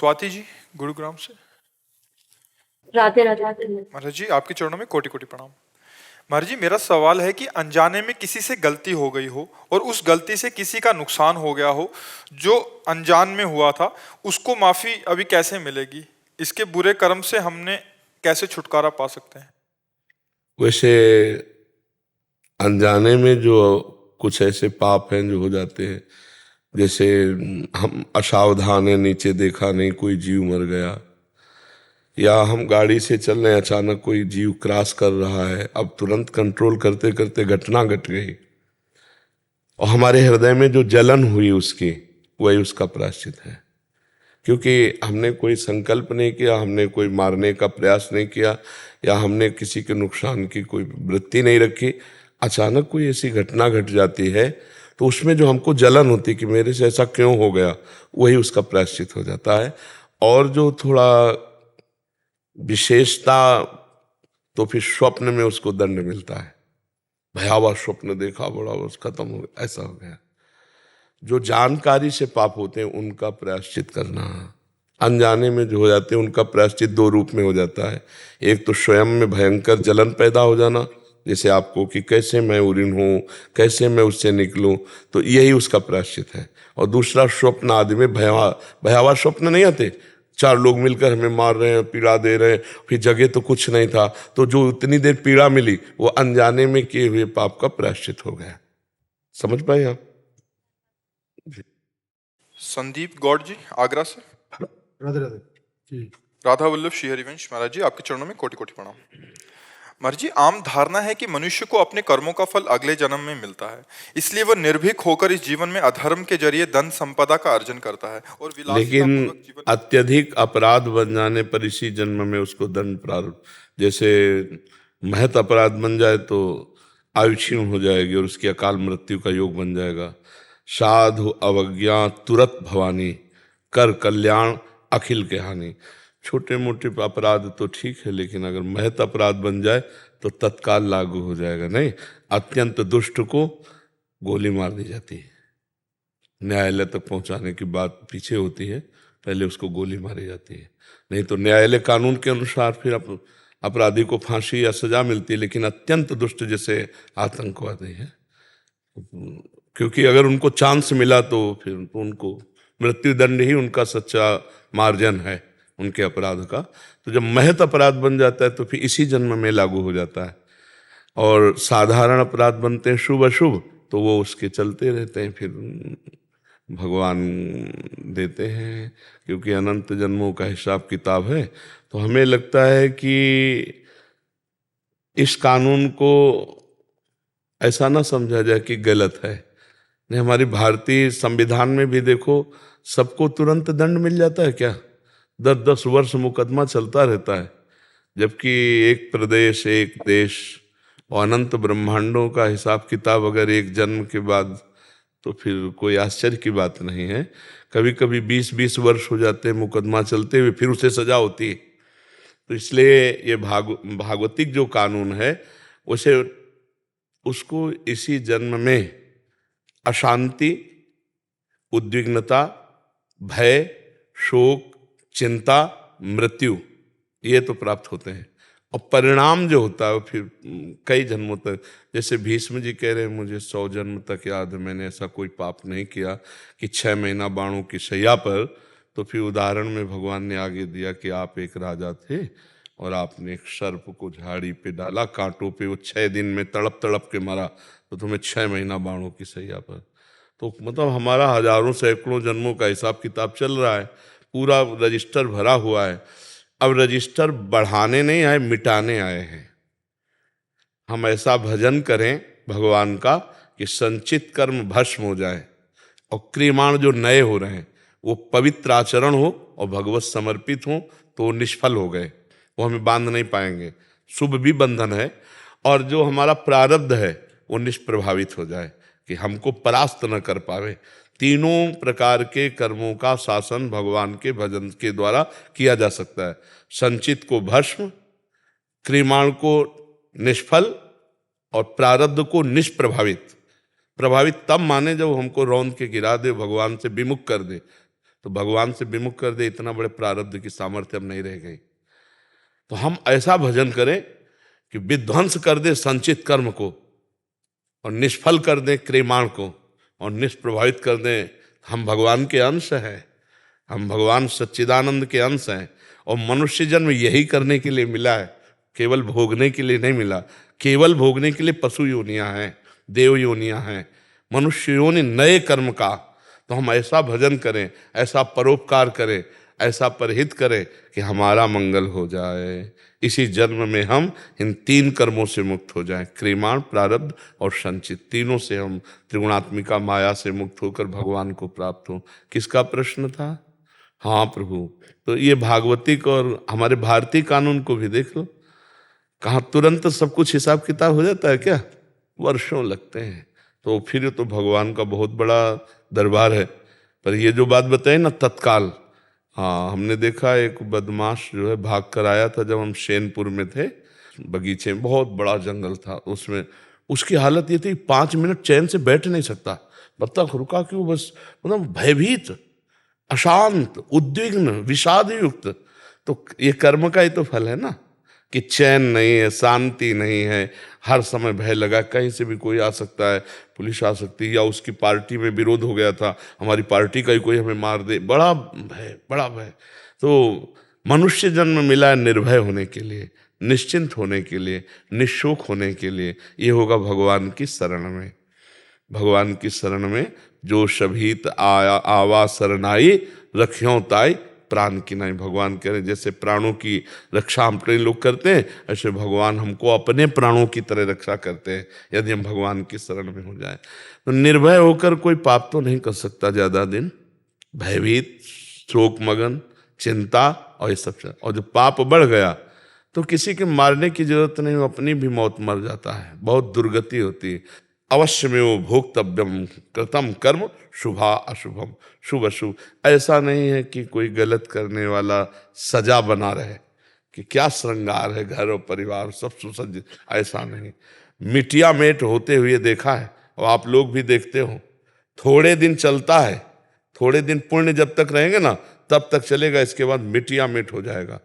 स्वाति जी गुरुग्राम से। राधे राधे। महाराज जी आपके चरणों में कोटि कोटि प्रणाम। महाराज जी मेरा सवाल है कि अनजाने में किसी से गलती हो गई हो और उस गलती से किसी का नुकसान हो गया हो, जो अनजान में हुआ था, उसको माफी अभी कैसे मिलेगी? इसके बुरे कर्म से हमने कैसे छुटकारा पा सकते हैं? वैसे अनजाने में जो कुछ ऐसे पाप हैं जो हो जाते हैं, जैसे हम असावधान है, नीचे देखा नहीं, कोई जीव मर गया, या हम गाड़ी से चल रहे हैं, अचानक कोई जीव क्रॉस कर रहा है, अब तुरंत कंट्रोल करते करते घटना घट गई और हमारे हृदय में जो जलन हुई उसकी, वही उसका प्रायश्चित है। क्योंकि हमने कोई संकल्प नहीं किया, हमने कोई मारने का प्रयास नहीं किया, या हमने किसी के नुकसान की कोई वृत्ति नहीं रखी। अचानक कोई ऐसी घटना घट जाती है तो उसमें जो हमको जलन होती कि मेरे से ऐसा क्यों हो गया, वही उसका प्रायश्चित हो जाता है। और जो थोड़ा विशेषता, तो फिर स्वप्न में उसको दंड मिलता है। भयावह स्वप्न देखा, बड़ा बस खत्म हो गया, ऐसा हो गया। जो जानकारी से पाप होते हैं उनका प्रायश्चित करना, अनजाने में जो हो जाते हैं उनका प्रायश्चित दो रूप में हो जाता है। एक तो स्वयं में भयंकर जलन पैदा हो जाना, जैसे आपको कि कैसे मैं उऋण हूँ, कैसे मैं उससे निकलूं, तो यही उसका प्रायश्चित है। और दूसरा स्वप्न आदि में भयावह स्वप्न नहीं आते, चार लोग मिलकर हमें मार रहे हैं, पीड़ा दे रहे हैं, फिर जगह तो कुछ नहीं था, तो जो उतनी देर पीड़ा मिली वो अनजाने में किए हुए पाप का प्रायश्चित हो गया। समझ पाए आप? संदीप गौड़ जी आगरा से। राधे राधे जी। राधा वल्लभ श्री हरिवंश महाराज जी आपके चरणों में कोटि कोटि प्रणाम। महाराज जी आम धारणा है कि मनुष्य को अपने कर्मों का फल अगले जन्म में मिलता है, इसलिए वह निर्भीक होकर इस जीवन में अधर्म के जरिए धन संपदा का अर्जन करता है और लेकिन अत्यधिक अपराध बन जाने पर इसी जन्म में उसको दंड प्राप्त, जैसे महत अपराध बन जाए तो आयु क्षीण हो जाएगी और उसकी अकाल मृत्यु का योग बन जाएगा। साधु अवज्ञा तुरत भवानी, कर कल्याण अखिल के हानि। छोटे मोटे अपराध तो ठीक है, लेकिन अगर महत अपराध बन जाए तो तत्काल लागू हो जाएगा। नहीं, अत्यंत दुष्ट को गोली मार दी जाती है, न्यायालय तक पहुंचाने की बात पीछे होती है, पहले उसको गोली मारी जाती है। नहीं तो न्यायालय कानून के अनुसार फिर अपराधी को फांसी या सजा मिलती है, लेकिन अत्यंत दुष्ट जैसे आतंकवादी है, क्योंकि अगर उनको चांस मिला तो फिर तो उनको मृत्यु दंड ही उनका सच्चा मार्जन है उनके अपराध का। तो जब महत अपराध बन जाता है तो फिर इसी जन्म में लागू हो जाता है। और साधारण अपराध बनते हैं शुभ अशुभ, तो वो उसके चलते रहते हैं, फिर भगवान देते हैं, क्योंकि अनंत जन्मों का हिसाब किताब है। तो हमें लगता है कि इस कानून को ऐसा ना समझा जाए कि गलत है। नहीं, हमारी भारतीय संविधान में भी देखो, सबको तुरंत दंड मिल जाता है क्या? 10-10 वर्ष मुकदमा चलता रहता है, जबकि एक प्रदेश एक देश और अनंत ब्रह्मांडों का हिसाब किताब अगर एक जन्म के बाद, तो फिर कोई आश्चर्य की बात नहीं है। कभी कभी 20-20 वर्ष हो जाते हैं मुकदमा चलते हुए, फिर उसे सजा होती है। तो इसलिए ये भागवतिक जो कानून है उसे उसको इसी जन्म में अशांति, उद्विग्नता, भय, शोक, चिंता, मृत्यु, ये तो प्राप्त होते हैं। और परिणाम जो होता है वो फिर कई जन्मों तक, जैसे भीष्म जी कह रहे हैं मुझे 100 जन्म तक याद है, मैंने ऐसा कोई पाप नहीं किया, कि 6 महीना बाणों की शैया पर। तो फिर उदाहरण में भगवान ने आगे दिया कि आप एक राजा थे और आपने एक सर्प को झाड़ी पे डाला, कांटों पे, वो 6 दिन में तड़प तड़प के मरा, तो तुम्हें 6 महीना बाणों की शैया पर। तो मतलब हमारा हजारों सैकड़ों जन्मों का हिसाब किताब चल रहा है, पूरा रजिस्टर भरा हुआ है। अब रजिस्टर बढ़ाने नहीं आए, मिटाने आए हैं। हम ऐसा भजन करें भगवान का कि संचित कर्म भस्म हो जाए और क्रियमाण जो नए हो रहे हैं वो पवित्र आचरण हो और भगवत समर्पित हो, तो वो निष्फल हो गए, वो हमें बांध नहीं पाएंगे। शुभ भी बंधन है, और जो हमारा प्रारब्ध है वो निष्प्रभावित हो जाए कि हमको परास्त न कर पावे। तीनों प्रकार के कर्मों का शासन भगवान के भजन के द्वारा किया जा सकता है। संचित को भस्म, क्रियमाण को निष्फल और प्रारब्ध को निष्प्रभावित। प्रभावित तब माने जब हमको रौंद के गिरा दे, भगवान से विमुख कर दे, तो भगवान से विमुख कर दे, इतना बड़े प्रारब्ध की सामर्थ्य अब नहीं रह गई। तो हम ऐसा भजन करें कि विध्वंस कर दे संचित कर्म को और निष्फल कर दें क्रियमाण को और निष्प्रभावित कर दें। हम भगवान के अंश हैं, हम भगवान सच्चिदानंद के अंश हैं और मनुष्य जन्म यही करने के लिए मिला है, केवल भोगने के लिए नहीं मिला। केवल भोगने के लिए पशु योनियां हैं, देव योनियां हैं, मनुष्य योनि नए कर्म का। तो हम ऐसा भजन करें, ऐसा परोपकार करें, ऐसा परहित करें कि हमारा मंगल हो जाए। इसी जन्म में हम इन 3 कर्मों से मुक्त हो जाएं, क्रियमाण, प्रारब्ध और संचित। तीनों से हम त्रिगुणात्मिका माया से मुक्त होकर भगवान को प्राप्त हो। किसका प्रश्न था? हाँ प्रभु। तो ये भागवतिक और हमारे भारतीय कानून को भी देख लो, कहाँ तुरंत सब कुछ हिसाब किताब हो जाता है क्या? वर्षों लगते हैं। तो फिर तो भगवान का बहुत बड़ा दरबार है। पर ये जो बात बताई ना तत्काल, हाँ हमने देखा एक बदमाश जो है भाग कर आया था जब हम शेनपुर में थे, बगीचे में बहुत बड़ा जंगल था, उसमें उसकी हालत ये थी 5 मिनट चैन से बैठ नहीं सकता। बत्तख रुका क्यों? बस मतलब भयभीत, अशांत, उद्विग्न, विषाद युक्त। तो ये कर्म का ही तो फल है ना कि चैन नहीं है, शांति नहीं है, हर समय भय लगा, कहीं से भी कोई आ सकता है, पुलिस आ सकती है, या उसकी पार्टी में विरोध हो गया था, हमारी पार्टी का ही कोई हमें मार दे, बड़ा भय, बड़ा भय। तो मनुष्य जन्म मिला है निर्भय होने के लिए, निश्चिंत होने के लिए, निशोक होने के लिए। ये होगा भगवान की शरण में। भगवान की शरण में जो शभीत आया आवा शरणाई रखियों ताई प्राण की नहीं। भगवान कह रहे जैसे प्राणों की रक्षा हम अपने लोग करते हैं, ऐसे भगवान हमको अपने प्राणों की तरह रक्षा करते हैं यदि हम भगवान की शरण में हो जाए। तो निर्भय होकर कोई पाप तो नहीं कर सकता ज्यादा दिन, भयभीत, शोक मगन, चिंता और ये सब। और जब पाप बढ़ गया तो किसी के मारने की जरूरत नहीं, वो अपनी भी मौत मर जाता है, बहुत दुर्गति होती है। अवश्य में वो भोक्तव्यम कृतम कर्म शुभा अशुभम, शुभ अशुभ। ऐसा नहीं है कि कोई गलत करने वाला सजा बना रहे कि क्या श्रृंगार है, घर और परिवार सब सुसज्जित, ऐसा नहीं। मिटिया मेट होते हुए देखा है और आप लोग भी देखते हो। थोड़े दिन चलता है, थोड़े दिन पुण्य जब तक रहेंगे ना तब तक चलेगा, इसके बाद मिटिया मेट हो जाएगा।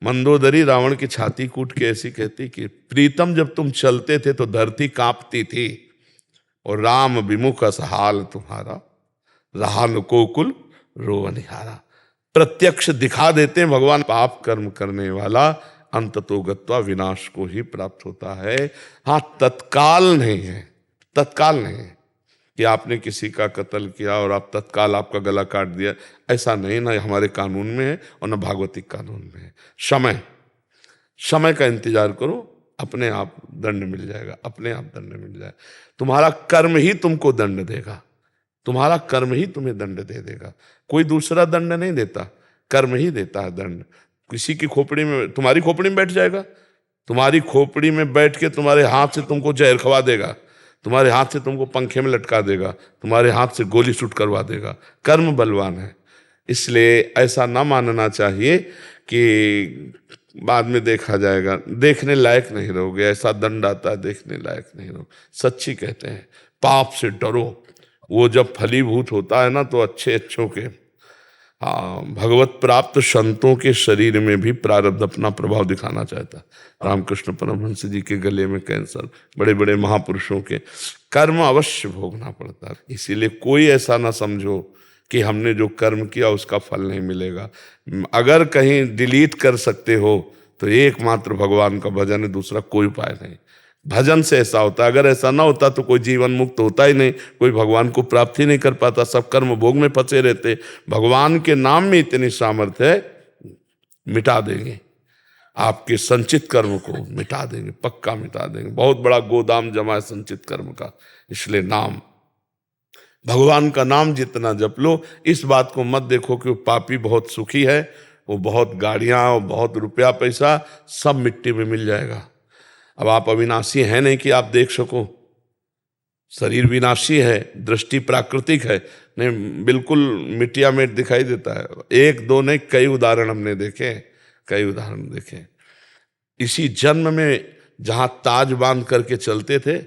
मंदोदरी रावण की छाती कूट के ऐसी कहती कि प्रीतम जब तुम चलते थे तो धरती कांपती थी और राम विमुख असहाल तुम्हारा, रहा कोकुल रोवनिहारा। प्रत्यक्ष दिखा देते हैं भगवान, पाप कर्म करने वाला अंततो गत्वा विनाश को ही प्राप्त होता है। हाँ तत्काल नहीं है, तत्काल नहीं है कि आपने किसी का कत्ल किया और आप तत्काल आपका गला काट दिया, ऐसा नहीं, ना हमारे कानून में है और ना भागवतिक कानून में है। समय, समय का इंतजार करो, अपने आप दंड मिल जाएगा, अपने आप दंड मिल जाएगा। तुम्हारा कर्म ही तुमको दंड देगा, तुम्हारा कर्म ही तुम्हें दंड दे देगा, कोई दूसरा दंड नहीं देता, कर्म ही देता है दंड। किसी की खोपड़ी में, तुम्हारी खोपड़ी में बैठ जाएगा, तुम्हारी खोपड़ी में बैठ के तुम्हारे हाथ से तुमको जहर खवा देगा, तुम्हारे हाथ से तुमको पंखे में लटका देगा, तुम्हारे हाथ से गोली शूट करवा देगा। कर्म बलवान है, इसलिए ऐसा ना मानना चाहिए कि बाद में देखा जाएगा, देखने लायक नहीं रहोगे, ऐसा दंड आता है देखने लायक नहीं रहो। सच्ची कहते हैं पाप से डरो, वो जब फलीभूत होता है ना तो अच्छे अच्छों के, हाँ भगवत प्राप्त संतों के शरीर में भी प्रारब्ध अपना प्रभाव दिखाना चाहता है। रामकृष्ण परमहंस जी के गले में कैंसर, बड़े बड़े महापुरुषों के कर्म अवश्य भोगना पड़ता है। इसीलिए कोई ऐसा ना समझो कि हमने जो कर्म किया उसका फल नहीं मिलेगा। अगर कहीं डिलीट कर सकते हो तो एकमात्र भगवान का भजन है, दूसरा कोई उपाय नहीं। भजन से ऐसा होता है, अगर ऐसा ना होता तो कोई जीवन मुक्त होता ही नहीं, कोई भगवान को प्राप्त ही नहीं कर पाता, सब कर्म भोग में फंसे रहते। भगवान के नाम में इतनी सामर्थ्य है, मिटा देंगे आपके संचित कर्म को, मिटा देंगे, पक्का मिटा देंगे। बहुत बड़ा गोदाम जमा है संचित कर्म का। इसलिए नाम, भगवान का नाम जितना जप लो। इस बात को मत देखो कि वो पापी बहुत सुखी है, वो बहुत गाड़ियां और बहुत रुपया पैसा सब मिट्टी में मिल जाएगा। अब आप अविनाशी हैं नहीं कि आप देख सको, शरीर विनाशी है, दृष्टि प्राकृतिक है, नहीं बिल्कुल मिट्टिया मेट दिखाई देता है। एक दो नहीं, कई उदाहरण हमने देखे, कई उदाहरण देखे। इसी जन्म में जहां ताज बांध करके चलते थे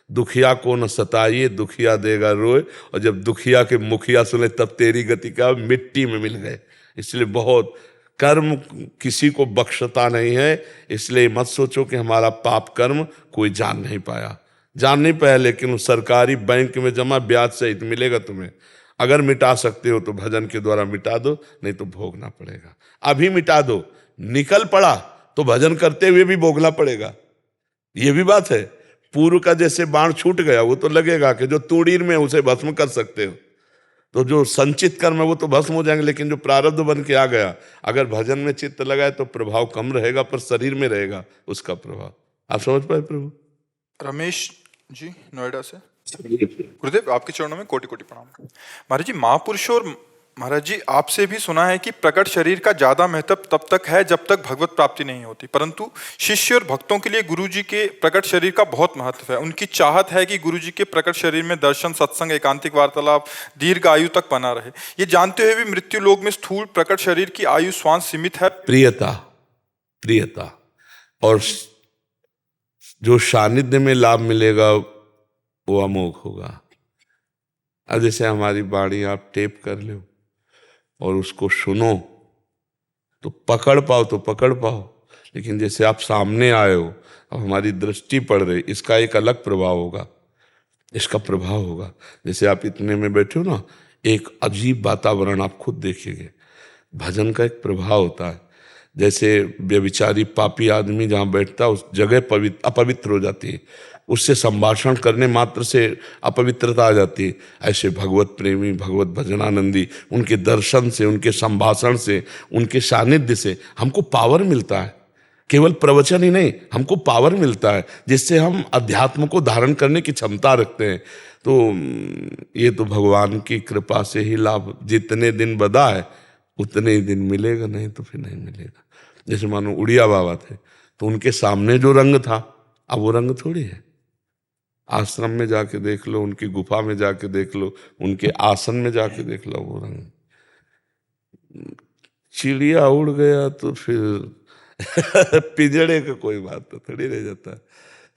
दुखिया को न सताइए, दुखिया देगा रोए, और जब दुखिया के मुखिया सुने तब तेरी गति का मिट्टी में मिल गए। इसलिए बहुत कर्म किसी को बख्शता नहीं है। इसलिए मत सोचो कि हमारा पाप कर्म कोई जान नहीं पाया, जान नहीं पाया, लेकिन वो सरकारी बैंक में जमा ब्याज सहित मिलेगा तुम्हें। अगर मिटा सकते हो तो भजन के द्वारा मिटा दो, नहीं तो भोगना पड़ेगा। अभी मिटा दो, निकल पड़ा तो भजन करते हुए भी भोगना पड़ेगा। ये भी बात है। पूर्व का जैसे बाण छूट गया, वो तो लगेगा कि जो तूड़ीर में उसे भस्म कर सकते हो, तो जो संचित कर्म है वो तो भस्म हो जाएंगे, लेकिन जो प्रारब्ध बन के आ गया, अगर भजन में चित्त लगाए तो प्रभाव कम रहेगा, पर शरीर में रहेगा उसका प्रभाव। आप समझ पाए प्रभु? रमेश जी नोएडा से। गुरुदेव आपके चरणों में कोटि कोटि प्रणाम। महाराज जी, महापुरुषों और महाराज जी आपसे भी सुना है कि प्रकट शरीर का ज्यादा महत्व तब तक है जब तक भगवत प्राप्ति नहीं होती, परंतु शिष्य और भक्तों के लिए गुरु जी के प्रकट शरीर का बहुत महत्व है। उनकी चाहत है कि गुरु जी के प्रकट शरीर में दर्शन, सत्संग, एकांतिक वार्तालाप दीर्घ आयु तक बना रहे। ये जानते हुए भी मृत्यु लोक में स्थूल प्रकट शरीर की आयु श्वास सीमित है। प्रियता, प्रियता और जो सानिध्य में लाभ मिलेगा वो अमोघ होगा। अब जैसे हमारी वाणी आप टेप कर लो और उसको सुनो तो पकड़ पाओ तो पकड़ पाओ, लेकिन जैसे आप सामने आए हो, अब हमारी दृष्टि पड़ रही, इसका एक अलग प्रभाव होगा, इसका प्रभाव होगा। जैसे आप इतने में बैठे हो ना, एक अजीब वातावरण आप खुद देखिएगे। भजन का एक प्रभाव होता है। जैसे व्यभिचारी पापी आदमी जहाँ बैठता है उस जगह अपवित्र हो जाती है, उससे संभाषण करने मात्र से अपवित्रता आ जाती है। ऐसे भगवत प्रेमी, भगवत भजनानंदी, उनके दर्शन से, उनके संभाषण से, उनके सानिध्य से हमको पावर मिलता है। केवल प्रवचन ही नहीं, हमको पावर मिलता है जिससे हम अध्यात्म को धारण करने की क्षमता रखते हैं। तो ये तो भगवान की कृपा से ही लाभ, जितने दिन बदा है उतने ही दिन मिलेगा, नहीं तो फिर नहीं मिलेगा। जैसे मानो उड़िया बाबा थे, तो उनके सामने जो रंग था अब वो रंग थोड़ी है। आश्रम में जाके देख लो, उनकी गुफा में जाके देख लो, उनके आसन में जाके देख लो, वो रंग। चिड़िया उड़ गया तो फिर पिजड़े का कोई बात तो थोड़ी रह जाता है।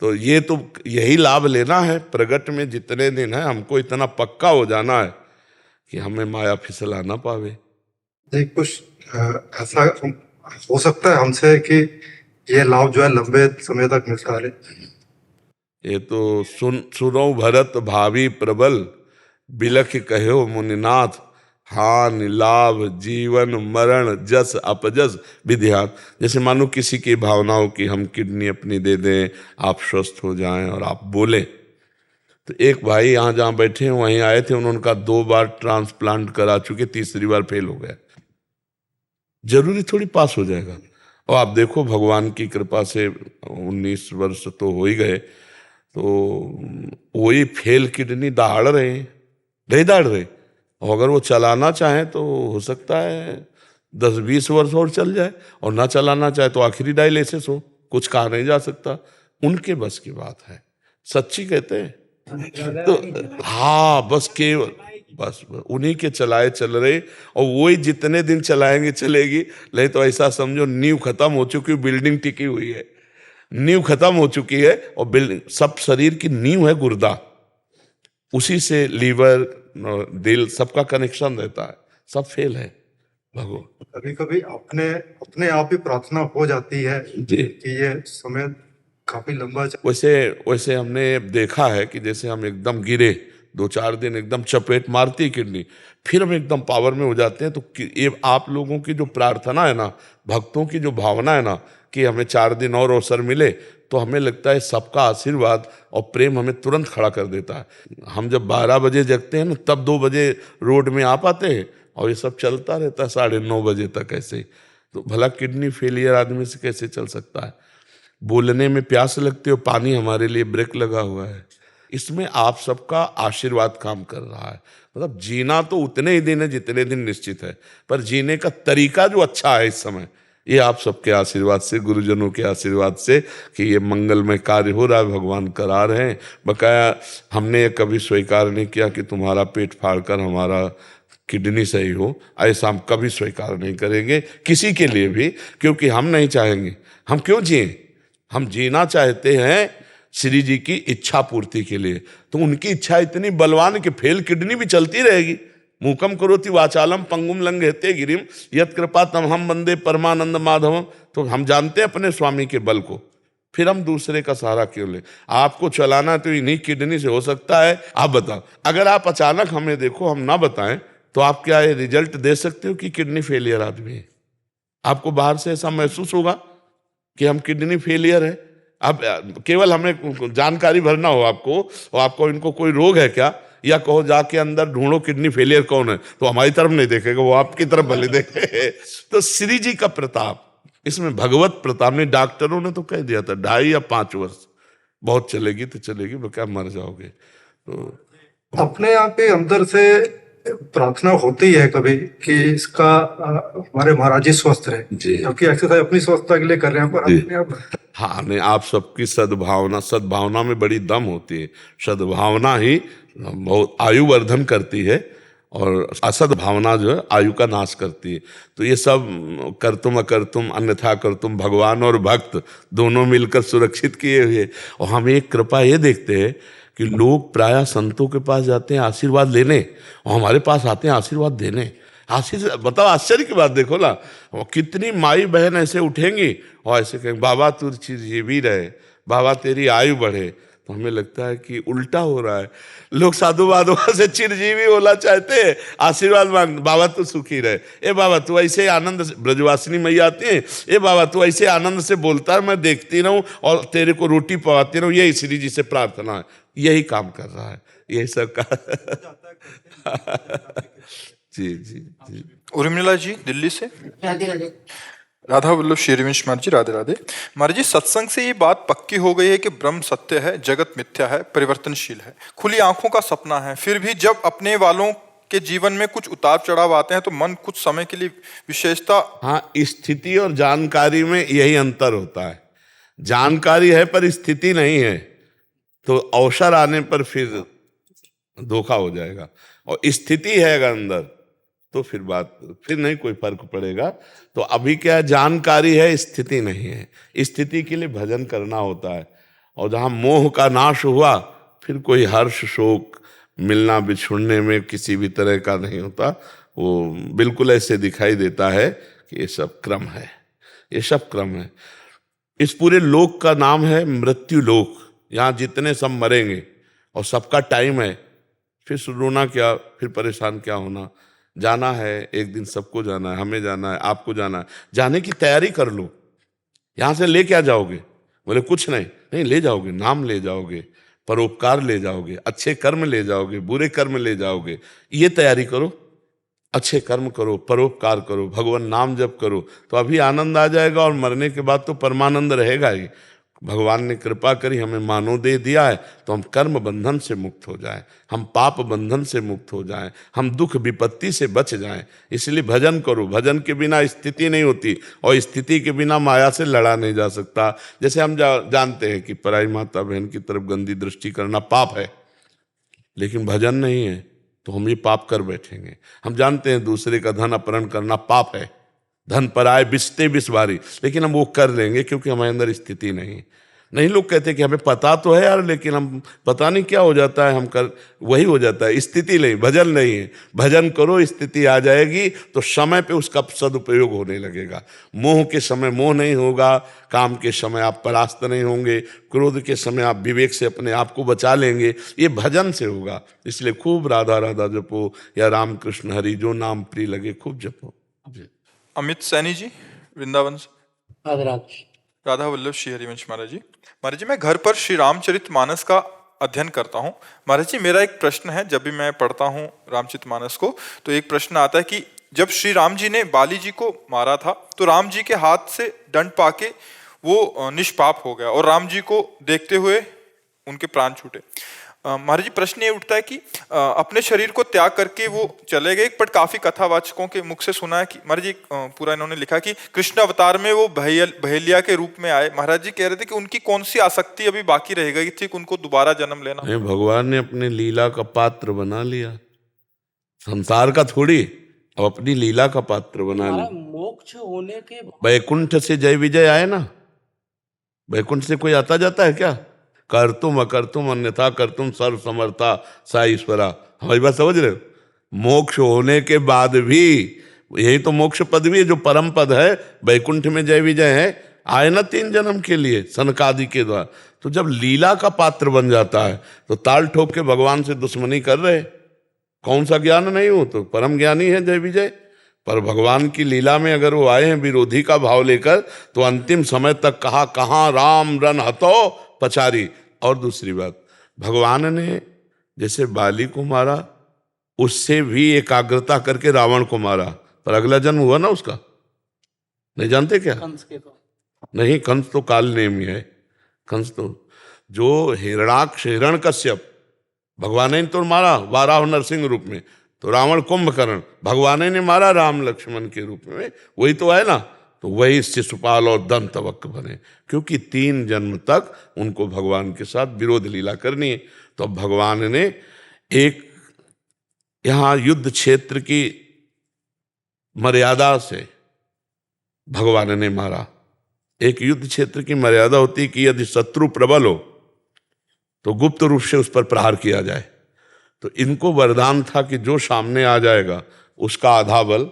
तो ये तो यही लाभ लेना है। प्रगट में जितने दिन है हमको इतना पक्का हो जाना है कि हमें माया फिसला ना पावे। नहीं, कुछ ऐसा हो सकता है हमसे कि ये लाभ जो है लंबे समय तक मिलता रहे। ये तो सुनो भरत भावी प्रबल, बिलख कहो मुनिनाथ, हानि लाभ जीवन मरण जस अपजस विध्यान। जैसे मानो किसी की भावनाओं की हम किडनी अपनी दे दें, आप स्वस्थ हो जाएं और आप बोलें। तो एक भाई यहाँ जहाँ बैठे हैं वहीं आए थे, उन्होंने कहा 2 बार ट्रांसप्लांट करा चुके, तीसरी बार फेल हो गया। जरूरी थोड़ी पास हो जाएगा। और आप देखो भगवान की कृपा से 19 वर्ष तो हो ही गए, तो वही फेल किडनी दहाड़ रहे, नहीं दहाड़ रहे। और अगर वो चलाना चाहें तो हो सकता है 10-20 वर्ष और चल जाए, और ना चलाना चाहे तो आखिरी डायलिसिस हो। कुछ कहा नहीं जा सकता, उनके बस की बात है। सच्ची कहते हैं तो हाँ, बस केवल बस उन्हीं के चलाए चल रहे, और वही जितने दिन चलाएंगे चलेगी। नहीं तो ऐसा समझो नींव खत्म हो चुकी, बिल्डिंग टिकी हुई है, नींव खत्म हो चुकी है, और बिल्डिंग सब शरीर की नींव है गुर्दा, उसी से लीवर दिल सबका कनेक्शन रहता है, सब फेल है। भगवान कभी कभी अपने आप ही प्रार्थना हो जाती है कि ये समय काफी लंबा वैसे हमने देखा है कि जैसे हम एकदम गिरे, 2-4 दिन एकदम चपेट मारती है किडनी, फिर हम एकदम पावर में हो जाते हैं। तो ये आप लोगों की जो प्रार्थना है ना, भक्तों की जो भावना है ना कि हमें 4 दिन और अवसर मिले, तो हमें लगता है सबका आशीर्वाद और प्रेम हमें तुरंत खड़ा कर देता है। हम जब 12 बजे जगते हैं ना, तब 2 बजे रोड में आ पाते हैं, और ये सब चलता रहता है 9:30 बजे तक ऐसे ही। तो भला किडनी फेलियर आदमी से कैसे चल सकता है? बोलने में प्यास लगती हो, पानी हमारे लिए ब्रेक लगा हुआ है। इसमें आप सबका आशीर्वाद काम कर रहा है। मतलब जीना तो उतने ही दिन है जितने दिन निश्चित है, पर जीने का तरीका जो अच्छा है इस समय, ये आप सबके आशीर्वाद से, गुरुजनों के आशीर्वाद से कि ये मंगलमय कार्य हो रहा है, भगवान करा रहे हैं। बकाया हमने कभी स्वीकार नहीं किया कि तुम्हारा पेट फाड़कर हमारा किडनी सही हो, ऐसा हम कभी स्वीकार नहीं करेंगे किसी के लिए भी, क्योंकि हम नहीं चाहेंगे। हम क्यों जिए? हम जीना चाहते हैं श्री जी की इच्छा पूर्ति के लिए। तो उनकी इच्छा इतनी बलवान कि फेल किडनी भी चलती रहेगी। मूकम करोति वाचालम पंगुम लंघयते गिरिम यत् कृपा तमहम वंदे परमानंद माधवम। तो हम जानते हैं अपने स्वामी के बल को, फिर हम दूसरे का सहारा क्यों ले। आपको चलाना तो इन्हीं किडनी से हो सकता है। आप बताओ, अगर आप अचानक हमें देखो, हम ना बताएं, तो आप क्या ये रिजल्ट दे सकते हो कि किडनी फेलियर आदमी है? आपको बाहर से ऐसा महसूस होगा कि हम किडनी फेलियर है? अब केवल हमें जानकारी भरना हो आपको, और आपको इनको कोई रोग है क्या, या कहो जाके अंदर ढूंढो किडनी फेलियर कौन है, तो हमारी तरफ नहीं देखेगा, वो आपकी तरफ भले देखे। तो श्री जी का प्रताप, इसमें भगवत प्रताप ने, डॉक्टरों ने तो कह दिया था 2.5 या 5 वर्ष बहुत चलेगी तो चलेगी, क्या मर जाओगे। तो अपने आप ही अंदर से प्रार्थना होती है कभी कि इसका हमारे महाराज जी स्वस्थ रहे, जी। क्योंकि एक्सरसाइज अपनी स्वस्थता के लिए कर रहे हैं, पर जी। अपने आप हाँ, नहीं, आप सबकी सद्भावना, सद्भावना में बड़ी दम होती है। सद्भावना ही बहुत आयु वर्धन करती है, और असद भावना जो है आयु का नाश करती है। तो ये सब कर्तुम अकर्तुम अन्यथा कर्तुम, भगवान और भक्त दोनों मिलकर सुरक्षित किए हुए। और हम एक कृपा ये देखते हैं कि लोग प्रायः संतों के पास जाते हैं आशीर्वाद लेने, और हमारे पास आते हैं आशीर्वाद देने। बताओ, आश्चर्य की बात देखो ना, वो कितनी माई बहन ऐसे उठेंगी और ऐसे कहेंगे बाबा तू चिरजीवी रहे, बाबा तेरी आयु बढ़े। तो हमें लगता है कि उल्टा हो रहा है। लोग साधु बाधुआ से चिरजीवी होना चाहते हैं, आशीर्वाद मांग, बाबा तू सुखी रहे, ए बाबा तू ऐसे आनंद से, ब्रजवासिनी मैया आती है, ए बाबा तू ऐसे आनंद से बोलता है, मैं देखती रहूं और तेरे को रोटी पवाती रहूं। यही श्री जी से प्रार्थना है, यही काम कर रहा है, यही सब का। जी जी जी। उर्मिला जी दिल्ली से। राधे राधे। राधा वल्लभ श्रीरविंश महाराज जी, राधे राधे। महाराज जी, सत्संग से ये बात पक्की हो गई है कि ब्रह्म सत्य है, जगत मिथ्या है, परिवर्तनशील है, खुली आंखों का सपना है। फिर भी जब अपने वालों के जीवन में कुछ उतार चढ़ाव आते हैं तो मन कुछ समय के लिए विशेषता। हाँ, स्थिति और जानकारी में यही अंतर होता है। जानकारी है पर स्थिति नहीं है, तो अवसर आने पर फिर धोखा हो जाएगा। और स्थिति है अगर अंदर, तो फिर नहीं कोई फर्क पड़ेगा। तो अभी क्या जानकारी है, स्थिति नहीं है। स्थिति के लिए भजन करना होता है, और जहाँ मोह का नाश हुआ फिर कोई हर्ष शोक मिलना बिछुड़ने में किसी भी तरह का नहीं होता। वो बिल्कुल ऐसे दिखाई देता है कि ये सब क्रम है, ये सब क्रम है। इस पूरे लोक का नाम है मृत्यु लोक। यहाँ जितने सब मरेंगे और सबका टाइम है, फिर रोना क्या, फिर परेशान क्या होना। जाना है एक दिन, सबको जाना है, हमें जाना है, आपको जाना है। जाने की तैयारी कर लो। यहाँ से ले क्या जाओगे? बोले कुछ नहीं, नहीं ले जाओगे, नाम ले जाओगे, परोपकार ले जाओगे, अच्छे कर्म ले जाओगे, बुरे कर्म ले जाओगे। ये तैयारी करो, अच्छे कर्म करो, परोपकार करो, भगवान नाम जप करो, तो अभी आनंद आ जाएगा, और मरने के बाद तो परमानंद रहेगा ही। भगवान ने कृपा करी, हमें मानव दे दिया है, तो हम कर्म बंधन से मुक्त हो जाएं, हम पाप बंधन से मुक्त हो जाएं, हम दुख विपत्ति से बच जाएं। इसलिए भजन करो। भजन के बिना स्थिति नहीं होती, और स्थिति के बिना माया से लड़ा नहीं जा सकता। जैसे हम जानते हैं कि पराई माता बहन की तरफ गंदी दृष्टि करना पाप है, लेकिन भजन नहीं है तो हम ये पाप कर बैठेंगे। हम जानते हैं दूसरे का धन अपहरण करना पाप है, धन पर आए बिस्ते बिस्वारी, लेकिन हम वो कर लेंगे क्योंकि हमारे अंदर स्थिति नहीं। लोग कहते कि हमें पता तो है यार, लेकिन हम पता नहीं क्या हो जाता है, हम कर वही हो जाता है। स्थिति नहीं, भजन नहीं है। भजन करो, स्थिति आ जाएगी, तो समय पे उसका सदुपयोग होने लगेगा। मोह के समय मोह नहीं होगा, काम के समय आप परास्त नहीं होंगे, क्रोध के समय आप विवेक से अपने आप को बचा लेंगे। ये भजन से होगा। इसलिए खूब राधा राधा जपो, या राम कृष्ण हरि, जो नाम प्रिय लगे खूब जपो। अमित सैनी जी, वृंदावन से। राधे राधे। राधा वल्लभ श्री हरिवंश महाराज जी। महाराज जी, मैं घर पर श्री रामचरितमानस का अध्ययन करता हूँ। महाराज जी, मेरा एक प्रश्न है। जब भी मैं पढ़ता हूँ रामचरितमानस को, तो एक प्रश्न आता है कि जब श्री राम जी ने बाली जी को मारा था, तो राम जी के हाथ से दंड पाके वो निष्पाप हो गया, और राम जी को देखते हुए उनके प्राण छूटे। महाराज जी, प्रश्न ये उठता है कि अपने शरीर को त्याग करके वो चले गए, बट काफी कथावाचकों के मुख से सुना है कि महाराज जी पूरा इन्होंने लिखा कि कृष्ण अवतार में वो बहेलिया के रूप में आए। महाराज जी कह रहे थे कि उनकी कौन सी आसक्ति अभी बाकी रह गई थी, उनको दोबारा जन्म लेना? नहीं, भगवान ने अपने लीला का पात्र बना लिया, संसार का थोड़ी, अब अपनी लीला का पात्र बना लिया। मोक्ष होने के वैकुंठ से जय विजय आए ना, वैकुंठ से कोई आता जाता है क्या? कर तुम अकर तुम अन्यथा कर तुम सर्व समर्था सा ईश्वरा। हमारी बात समझ रहे हो? मोक्ष होने के बाद भी यही तो मोक्ष पद भी है, जो परम पद है, वैकुंठ में जय विजय है, आए ना 3 जन्म के लिए सनकादि के द्वारा। तो जब लीला का पात्र बन जाता है तो ताल ठोक के भगवान से दुश्मनी कर रहे, कौन सा ज्ञान नहीं हो, तो परम ज्ञानी है जय विजय। पर भगवान की लीला में अगर वो आए हैं विरोधी का भाव लेकर, तो अंतिम समय तक कहा कहाँ राम रन हतो पचारी। और दूसरी बात, भगवान ने जैसे बाली को मारा, उससे भी एकाग्रता करके रावण को मारा, पर अगला जन्म हुआ ना उसका, नहीं जानते क्या? कंस के तो नहीं, कंस तो काल नेमी है। कंस तो जो हिरणाक्ष हिरण्यकश्यप भगवान ने तो मारा वाराह नरसिंह रूप में, तो रावण कुंभकर्ण भगवान ने मारा राम लक्ष्मण के रूप में, वही तो है ना। तो वही शिशुपाल और दंतवक्र बने, क्योंकि 3 जन्म तक उनको भगवान के साथ विरोध लीला करनी है। तो अब भगवान ने एक यहाँ युद्ध क्षेत्र की मर्यादा से भगवान ने मारा। एक युद्ध क्षेत्र की मर्यादा होती है कि यदि शत्रु प्रबल हो तो गुप्त रूप से उस पर प्रहार किया जाए। तो इनको वरदान था कि जो सामने आ जाएगा उसका आधा बल,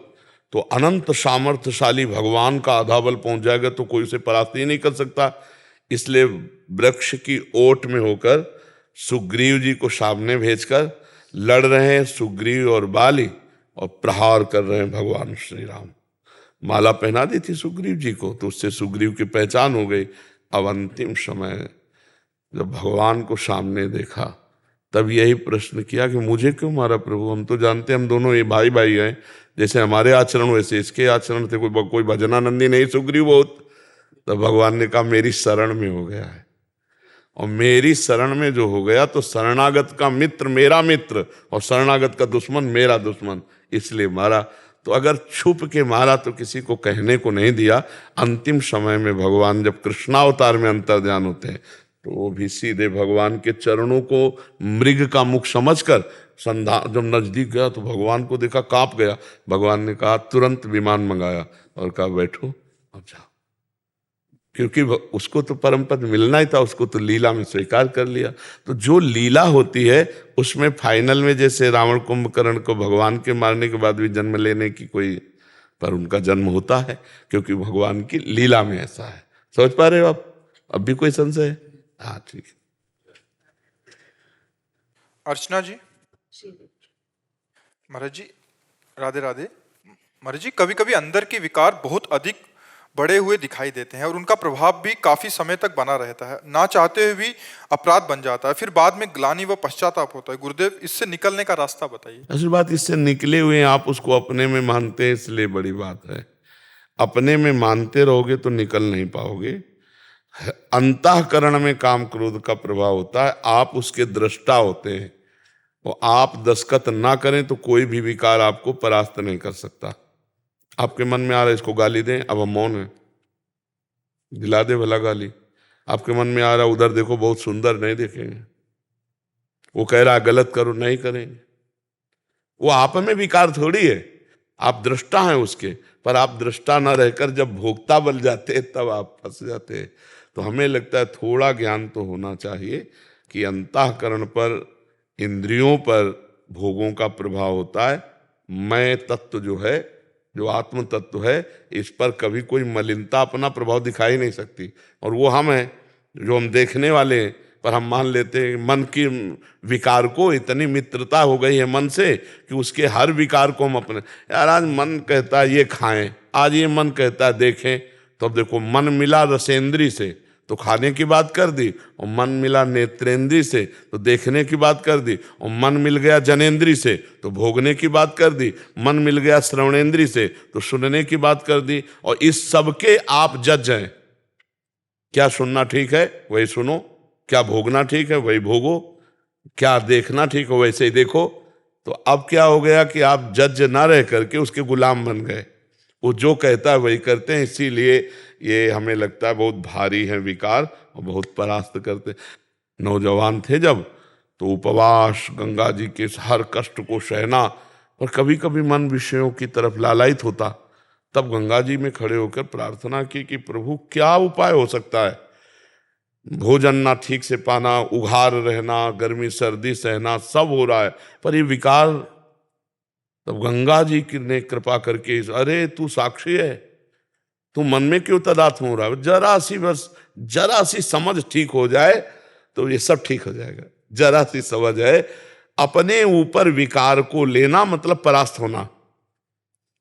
तो अनंत सामर्थ्यशाली भगवान का आधा बल पहुंच जाएगा तो कोई उसे परास्त ही नहीं कर सकता। इसलिए वृक्ष की ओट में होकर सुग्रीव जी को सामने भेजकर लड़ रहे हैं सुग्रीव और बाली, और प्रहार कर रहे हैं भगवान श्री राम। माला पहना दी थी सुग्रीव जी को, तो उससे सुग्रीव की पहचान हो गई। अब अंतिम समय जब भगवान को सामने देखा, तब यही प्रश्न किया कि मुझे क्यों मारा प्रभु? हम तो जानते हम दोनों ये भाई भाई हैं, जैसे हमारे आचरण वैसे इसके आचरण थे, कोई भजनानंदी नहीं सुग्रीव बहुत। तब भगवान ने कहा मेरी शरण में हो गया है, और मेरी शरण में जो हो गया तो शरणागत का मित्र मेरा मित्र और शरणागत का दुश्मन मेरा दुश्मन, इसलिए मारा। तो अगर छुप के मारा तो किसी को कहने को नहीं दिया। अंतिम समय में भगवान जब कृष्णावतार में अंतर्ध्यान होते हैं, तो वो भी सीधे भगवान के चरणों को मृग का मुख समझकर जब नजदीक गया तो भगवान को देखा, कांप गया। भगवान ने कहा, तुरंत विमान मंगाया और कहा बैठो अब जाओ, क्योंकि उसको तो परम पद मिलना ही था, उसको तो लीला में स्वीकार कर लिया। तो जो लीला होती है उसमें फाइनल में, जैसे रावण कुंभकर्ण को भगवान के मारने के बाद भी जन्म लेने की कोई, पर उनका जन्म होता है क्योंकि भगवान की लीला में ऐसा है। समझ पा रहे हो आप? अब भी कोई संशय है? हाँ ठीक है। अर्चना जी, महाराज जी राधे राधे। महाराज जी, कभी कभी अंदर के विकार बहुत अधिक बड़े हुए दिखाई देते हैं और उनका प्रभाव भी काफी समय तक बना रहता है, ना चाहते हुए भी अपराध बन जाता है, फिर बाद में ग्लानि व पश्चाताप होता है। गुरुदेव, इससे निकलने का रास्ता बताइए। असल बात, इससे निकले हुए आप उसको अपने में मानते हैं, इसलिए बड़ी बात है। अपने में मानते रहोगे तो निकल नहीं पाओगे। अंतःकरण में काम क्रोध का प्रभाव होता है, आप उसके दृष्टा होते हैं, और आप दस्खत ना करें तो कोई भी विकार आपको परास्त नहीं कर सकता। आपके मन में आ रहा है इसको गाली दें, अब हम मौन है, दिला दे भला गाली। आपके मन में आ रहा उधर देखो बहुत सुंदर, नहीं देखेंगे। वो कह रहा गलत करो, नहीं करेंगे। वो आप में विकार थोड़ी है, आप दृष्टा हैं उसके, पर आप दृष्टा न रहकर जब भोक्ता बन जाते हैं तब आप फंस जाते हैं। तो हमें लगता है थोड़ा ज्ञान तो होना चाहिए कि अंतःकरण पर, इंद्रियों पर भोगों का प्रभाव होता है। मैं तत्व जो है, जो आत्म तत्व है, इस पर कभी कोई मलिनता अपना प्रभाव दिखाई नहीं सकती। और वो हम हैं जो हम देखने वाले हैं, पर हम मान लेते हैं मन की विकार को इतनी मित्रता हो गई है मन से कि उसके हर विकार को हम अपने, यार आज मन कहता है ये खाएं, आज ये मन कहता है देखें, तो अब देखो मन मिला रसेंद्री से तो खाने की बात कर दी, और मन मिला नेत्रेंद्री से तो देखने की बात कर दी, और मन मिल गया जनेंद्री से तो भोगने की बात कर दी, मन मिल गया श्रवणेंद्री से तो सुनने की बात कर दी। और इस सब के आप जज हैं। क्या सुनना ठीक है वही सुनो, क्या भोगना ठीक है वही भोगो, क्या देखना ठीक हो वैसे ही देखो। तो अब क्या हो गया कि आप जज ना रह करके उसके गुलाम बन गए, वो जो कहता है वही करते हैं। इसीलिए ये हमें लगता है बहुत भारी है विकार और बहुत परास्त करते। नौजवान थे जब, तो उपवास, गंगा जी के हर कष्ट को सहना, और कभी कभी मन विषयों की तरफ लालायित होता, तब गंगा जी में खड़े होकर प्रार्थना की कि प्रभु क्या उपाय हो सकता है। भोजन ना ठीक से पाना, उघार रहना, गर्मी सर्दी सहना, सब हो रहा है। पर ये विकार, तब गंगा जी की ने कृपा करके, अरे तू साक्षी है, तू मन में क्यों तदात्म हो रहा है, जरा सी समझ ठीक हो जाए तो ये सब ठीक हो जाएगा। जरा सी समझ है, अपने ऊपर विकार को लेना मतलब परास्त होना,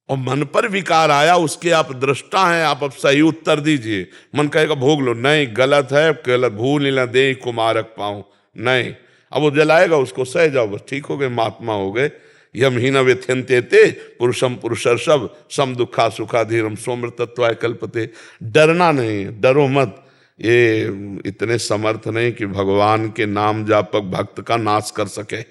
और मन पर विकार आया उसके आप दृष्टा हैं, आप अब सही उत्तर दीजिए। मन कहेगा भोग लो, नहीं गलत है, गलत, भूल ही ना दे कुमारक पाऊं, नहीं, अब वो जलाएगा उसको, सह जाओ, बस ठीक हो गए, महात्मा हो गए। यम ही न व्यथ्यंते ते पुरुषम पुरुषर्षभ सम दुखा सुखा धीरम सोमृतत्वाय कल्पते। डरना नहीं, डरो मत, ये इतने समर्थ नहीं कि भगवान के नाम जापक भक्त का नाश कर सके।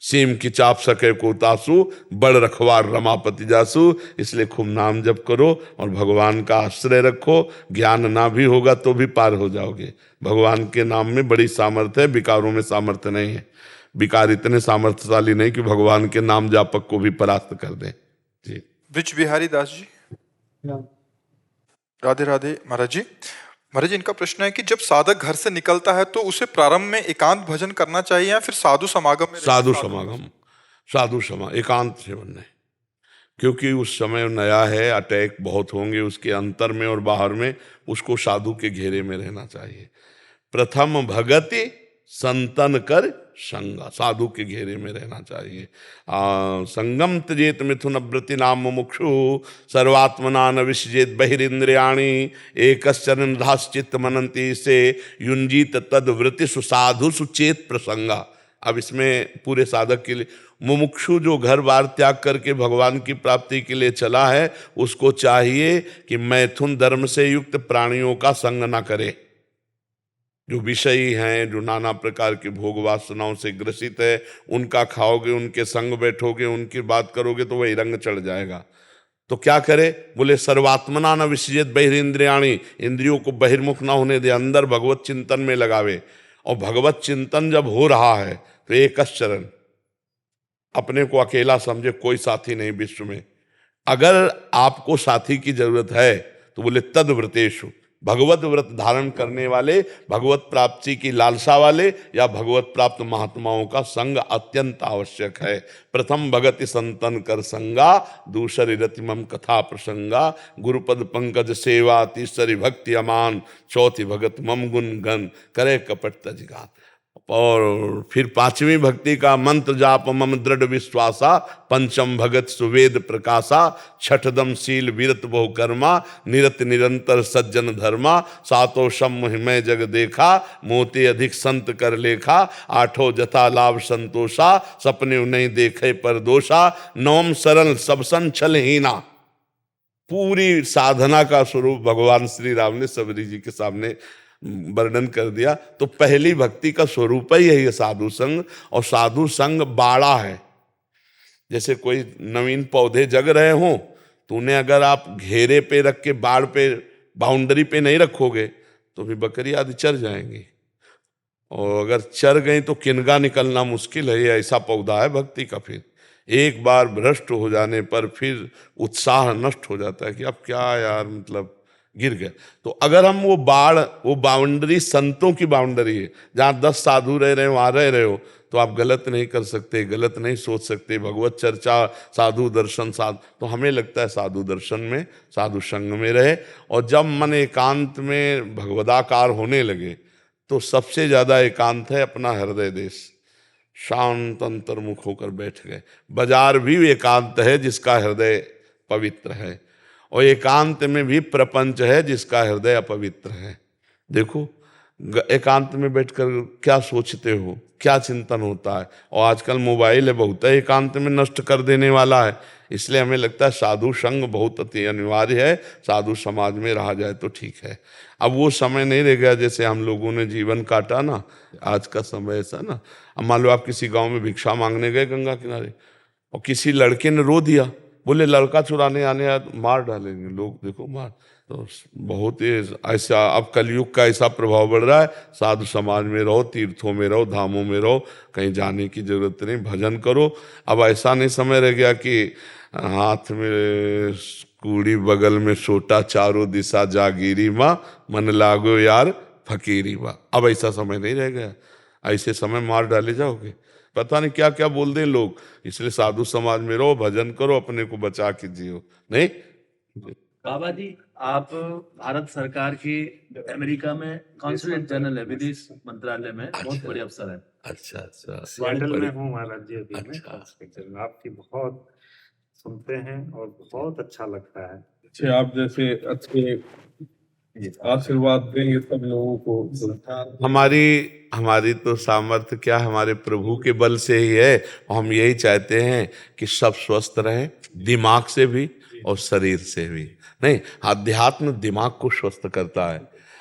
सीम की चाप सके को तासु, बड़ रखवार रमापति जासु। इसलिए खूब नाम जप करो और भगवान का आश्रय रखो। ज्ञान ना भी होगा तो भी पार हो जाओगे। भगवान के नाम में बड़ी सामर्थ्य है, विकारों में सामर्थ्य नहीं है। विकार इतने सामर्थ्यशाली नहीं कि भगवान के नाम जापक को भी परास्त कर दें। जी, ब्रिज बिहारी दास जी। राधे राधे महाराज जी। महाराज जी, इनका प्रश्न है कि जब साधक घर से निकलता है तो उसे प्रारंभ में एकांत भजन करना चाहिए या फिर साधु समागम में? साधु समागम, एकांत से बनने, क्योंकि उस समय नया है, अटैक बहुत होंगे उसके अंतर में और बाहर में, उसको साधु के घेरे में रहना चाहिए। प्रथम भगति संतन कर संगा, साधु के घेरे में रहना चाहिए। संगम त्यजेत मिथुन व्रति नाम मुमुक्षु सर्वात्मना न विसजेत बहिरिंद्रियाणि एकश्चरण धाश्चित मनंती से युंजीत तद वृत्ति सुसाधु सुचेत प्रसंगा। अब इसमें पूरे साधक के लिए, मुमुक्षु जो घर बार त्याग करके भगवान की प्राप्ति के लिए चला है, उसको चाहिए कि मैथुन धर्म से युक्त प्राणियों का संग ना करे। जो विषयी हैं, जो नाना प्रकार के भोग वासनाओं से ग्रसित है, उनका खाओगे, उनके संग बैठोगे, उनकी बात करोगे तो वही रंग चढ़ जाएगा। तो क्या करे, बोले सर्वात्मना न विसजेत बहिरिंद्रियाणि, इंद्रियों को बहिर्मुख ना होने दे, अंदर भगवत चिंतन में लगावे। और भगवत चिंतन जब हो रहा है तो एक चरण, अपने को अकेला समझे, कोई साथी नहीं विश्व में। अगर आपको साथी की जरूरत है तो बोले तद व्रतेषु, भगवत व्रत धारण करने वाले, भगवत प्राप्ति की लालसा वाले या भगवत प्राप्त महात्माओं का संग अत्यंत आवश्यक है। प्रथम भगति संतन कर संगा, दूसरी रतिमम कथा प्रसंगा, गुरुपद पंकज सेवा, तीसरी भक्ति अमान, चौथी भगत मम गुण गन, करे कपट तजगान। और फिर पांचवी भक्ति का मंत्र जाप मम दृढ़ विश्वासा, पंचम भगत सुवेद प्रकाशा, छठदम शील विरत बहुकर्मा, निरत निरंतर सज्जन धर्मा, सातों सम मैं जग देखा, मोते अधिक संत कर लेखा, आठों जथा लाभ संतोषा, सपने नहीं देखे पर दोषा, नवम सरल सब संचल हीना। पूरी साधना का स्वरूप भगवान श्री राम ने सबरी जी के सामने वर्णन कर दिया। तो पहली भक्ति का स्वरूप ही है ये साधु संग। और साधु संग बाड़ा है, जैसे कोई नवीन पौधे जग रहे हों तो उन्हें अगर आप घेरे पे रख के, बाड़ पे, बाउंड्री पे नहीं रखोगे तो फिर बकरी आदि चर जाएंगी, और अगर चर गई तो किनगा निकलना मुश्किल है। ये ऐसा पौधा है भक्ति का। फिर एक बार भ्रष्ट हो जाने पर फिर उत्साह नष्ट हो जाता है कि अब क्या यार, मतलब गिर गया। तो अगर हम वो बाउंड्री संतों की बाउंड्री है, जहाँ 10 साधु रह रहे हो, वहाँ रह रहे हो, तो आप गलत नहीं कर सकते, गलत नहीं सोच सकते। भगवत चर्चा, साधु दर्शन, तो हमें लगता है साधु दर्शन में, साधु संग में रहे। और जब मन एकांत में भगवदाकार होने लगे तो सबसे ज्यादा एकांत है अपना हृदय देश। शांत अंतर्मुख होकर बैठ गए। बाजार भी एकांत है जिसका हृदय पवित्र है, और एकांत में भी प्रपंच है जिसका हृदय अपवित्र है। देखो एकांत में बैठकर क्या सोचते हो, क्या चिंतन होता है। और आजकल मोबाइल है, बहुत है एकांत में नष्ट कर देने वाला है। इसलिए हमें लगता है साधु संग बहुत अति अनिवार्य है, साधु समाज में रहा जाए तो ठीक है। अब वो समय नहीं रह गया जैसे हम लोगों ने जीवन काटा ना, आज का समय ऐसा ना। अब मान लो आप किसी गांव में भिक्षा मांगने गए गंगा किनारे, और किसी लड़के ने रो दिया, बोले लड़का चुराने आने आया तो मार डालेंगे लोग, देखो मार। तो बहुत ही ऐसा अब कलयुग का ऐसा प्रभाव बढ़ रहा है। साधु समाज में रहो, तीर्थों में रहो, धामों में रहो, कहीं जाने की जरूरत नहीं, भजन करो। अब ऐसा नहीं समय रह गया कि हाथ में कूड़ी बगल में सोटा, चारों दिशा जागीरी माँ, मन लागो यार फकीरी बा। अब ऐसा समय नहीं रह गया, ऐसे समय मार डाले जाओगे, पता नहीं क्या क्या बोल दें लोग। इसलिए साधु समाज में रहो, भजन करो, अपने को बचा के जियो। नहीं बाबा जी, आप भारत सरकार की अमेरिका में कॉन्सुलेट जनरल है, विदेश मंत्रालय में, बहुत बड़े अफसर है। अच्छा अच्छा, सियाटल में हूँ महाराज जी अभी मैं अच्छा। हॉस्पिटल में। आपकी बहुत सुनते हैं और बहुत अच्छा लगता है। अच्छे आप जैसे अच्छे आशीर्वाद देंगे सब लोगों को। हमारी तो सामर्थ्य क्या, हमारे प्रभु के बल से ही है। और हम यही चाहते हैं कि सब स्वस्थ रहें, दिमाग से भी और शरीर से भी। नहीं, अध्यात्म दिमाग को स्वस्थ करता है।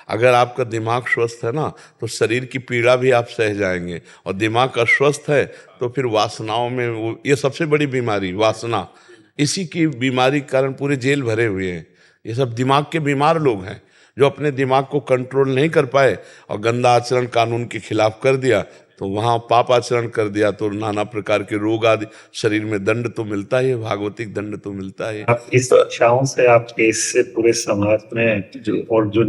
अगर आपका दिमाग स्वस्थ है ना, तो शरीर की पीड़ा भी आप सह जाएंगे। और दिमाग अस्वस्थ है तो फिर वासनाओं में ये सबसे बड़ी बीमारी वासना, इसी की बीमारी के कारण पूरे जेल भरे हुए हैं। ये सब दिमाग के बीमार लोग हैं जो अपने दिमाग को कंट्रोल नहीं कर पाए और गंदा आचरण कानून के खिलाफ कर दिया, तो वहाँ पाप आचरण कर दिया तो नाना प्रकार के रोग आदि, शरीर में दंड तो मिलता ही है, भागवतिक दंड तो मिलता ही है। आपकी शिक्षाओं से आपके इससे पूरे समाज में और जो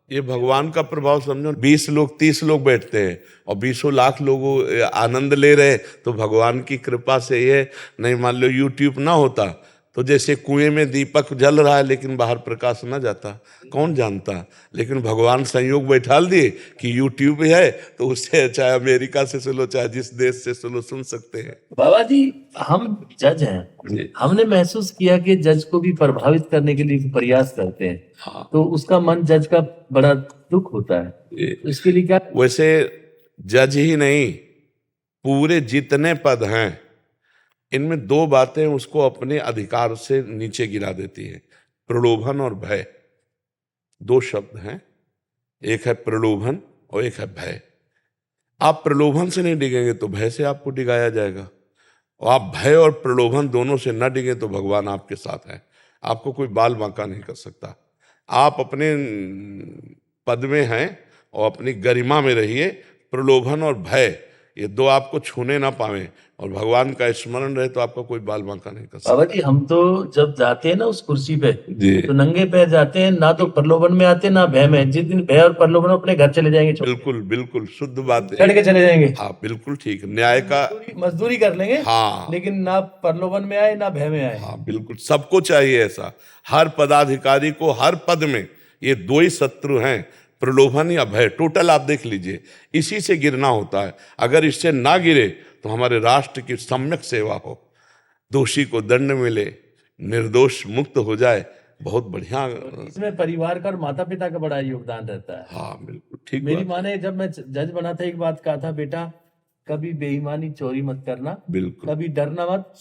ये भगवान का प्रभाव समझो। 20 लोग 30 लोग बैठते हैं और 20 लाख लोग आनंद ले रहे, तो भगवान की कृपा से ये। नहीं मान लो यूट्यूब ना होता तो जैसे कुएं में दीपक जल रहा है लेकिन बाहर प्रकाश ना जाता, कौन जानता। लेकिन भगवान संयोग बैठाल दिए कि यूट्यूब है, तो उससे चाहे अमेरिका से सुनो चाहे जिस देश से सुनो, सुन सकते हैं। बाबा जी, हम जज हैं, हमने महसूस किया कि जज को भी प्रभावित करने के लिए प्रयास करते हैं। हाँ। तो उसका मन जज का बड़ा दुख होता है, तो इसके लिए क्या? वैसे जज ही नहीं, पूरे जितने पद हैं इनमें 2 बातें उसको अपने अधिकार से नीचे गिरा देती हैं, प्रलोभन और भय। 2 शब्द हैं, एक है प्रलोभन और एक है भय। आप प्रलोभन से नहीं डिगेंगे तो भय से आपको डिगाया जाएगा, और आप भय और प्रलोभन दोनों से न डिगे तो भगवान आपके साथ है, आपको कोई बाल बांका नहीं कर सकता। आप अपने पद में हैं और अपनी गरिमा में रहिए। प्रलोभन और भय ये 2 आपको छूने ना पावे, और भगवान का स्मरण रहे तो आपका कोई बाल बांका नहीं कर सकता। बाबा जी, हम तो जब जाते हैं ना उस कुर्सी पे, जी। तो नंगे पैर जाते हैं, ना तो प्रलोभन में आते ना भय में। जिस दिन भय और प्रलोभन, अपने घर चले जाएंगे, बिल्कुल बिल्कुल शुद्ध बात चढ़ है। के चले जाएंगे। हाँ बिल्कुल ठीक, न्याय का। मजदूरी कर लेंगे, हाँ लेकिन ना प्रलोभन में आए ना भय में आए। हाँ बिल्कुल, सबको चाहिए ऐसा। हर पदाधिकारी को हर पद में ये 2 ही शत्रु हैं, प्रलोभन या भय। टोटल आप देख लीजिए, इसी से गिरना होता है। अगर इससे ना गिरे तो हमारे राष्ट्र की सम्यक सेवा हो, दोषी को दंड मिले, निर्दोष मुक्त हो जाए, बहुत बढ़िया। इसमें परिवार का और माता पिता का बड़ा योगदान रहता है। हाँ बिल्कुल ठीक मेरी बात। माँ ने जब मैं जज बना था, एक बात कहा था, बेटा कभी बेईमानी चोरी मत करना, बिल्कुल कभी डरना मत।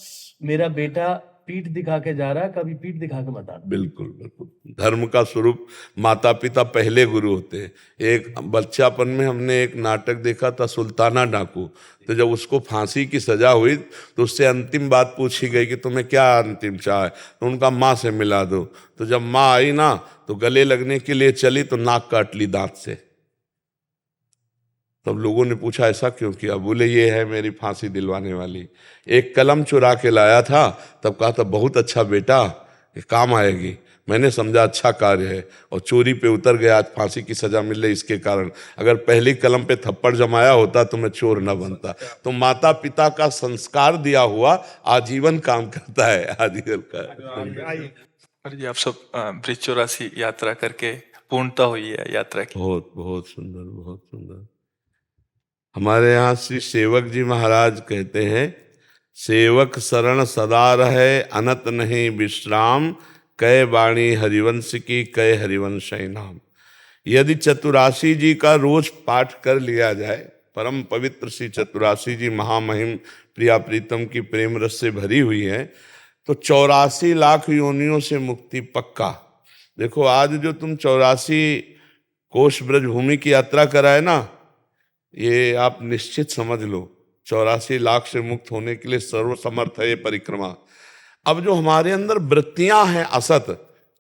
मेरा बेटा पीठ दिखा के जा रहा है, कभी पीठ दिखा के मत आना। बिल्कुल बिल्कुल, धर्म का स्वरूप माता पिता पहले गुरु होते हैं। एक बच्चापन में हमने एक नाटक देखा था, सुल्ताना डाकू। तो जब उसको फांसी की सजा हुई तो उससे अंतिम बात पूछी गई कि तुम्हें क्या अंतिम चाह है, तो उनका माँ से मिला दो। तो जब माँ आई ना, तो गले लगने के लिए चली तो नाक काट ली दांत से। तब लोगों ने पूछा ऐसा क्यों किया? बोले ये है मेरी फांसी दिलवाने वाली। एक कलम चुरा के लाया था, तब कहा था बहुत अच्छा बेटा, ये काम आएगी। मैंने समझा अच्छा कार्य है, और चोरी पे उतर गया, आज फांसी की सजा मिल रही इसके कारण। अगर पहली कलम पे थप्पड़ जमाया होता तो मैं चोर न बनता। तो माता पिता का संस्कार दिया हुआ आजीवन काम करता है, आजीवन का। अरे जी, आप सब ब्रिज 84 यात्रा करके पूर्णता हुई है यात्रा की। बहुत बहुत सुंदर, बहुत सुंदर। हमारे यहाँ श्री सेवक जी महाराज कहते हैं, सेवक शरण सदा रहे, अनत नहीं विश्राम, कै वाणी हरिवंश की, कै हरिवंश नाम। यदि चतुरासी जी का रोज पाठ कर लिया जाए, परम पवित्र श्री चतुरासी जी महामहिम प्रिया प्रीतम की प्रेम रस से भरी हुई है, तो 84 लाख योनियों से मुक्ति पक्का। देखो आज जो तुम 84 कोष ब्रज भूमि की यात्रा कराए ना, ये आप निश्चित समझ लो 84 लाख से मुक्त होने के लिए सर्वसमर्थ है ये परिक्रमा। अब जो हमारे अंदर वृत्तियां हैं असत,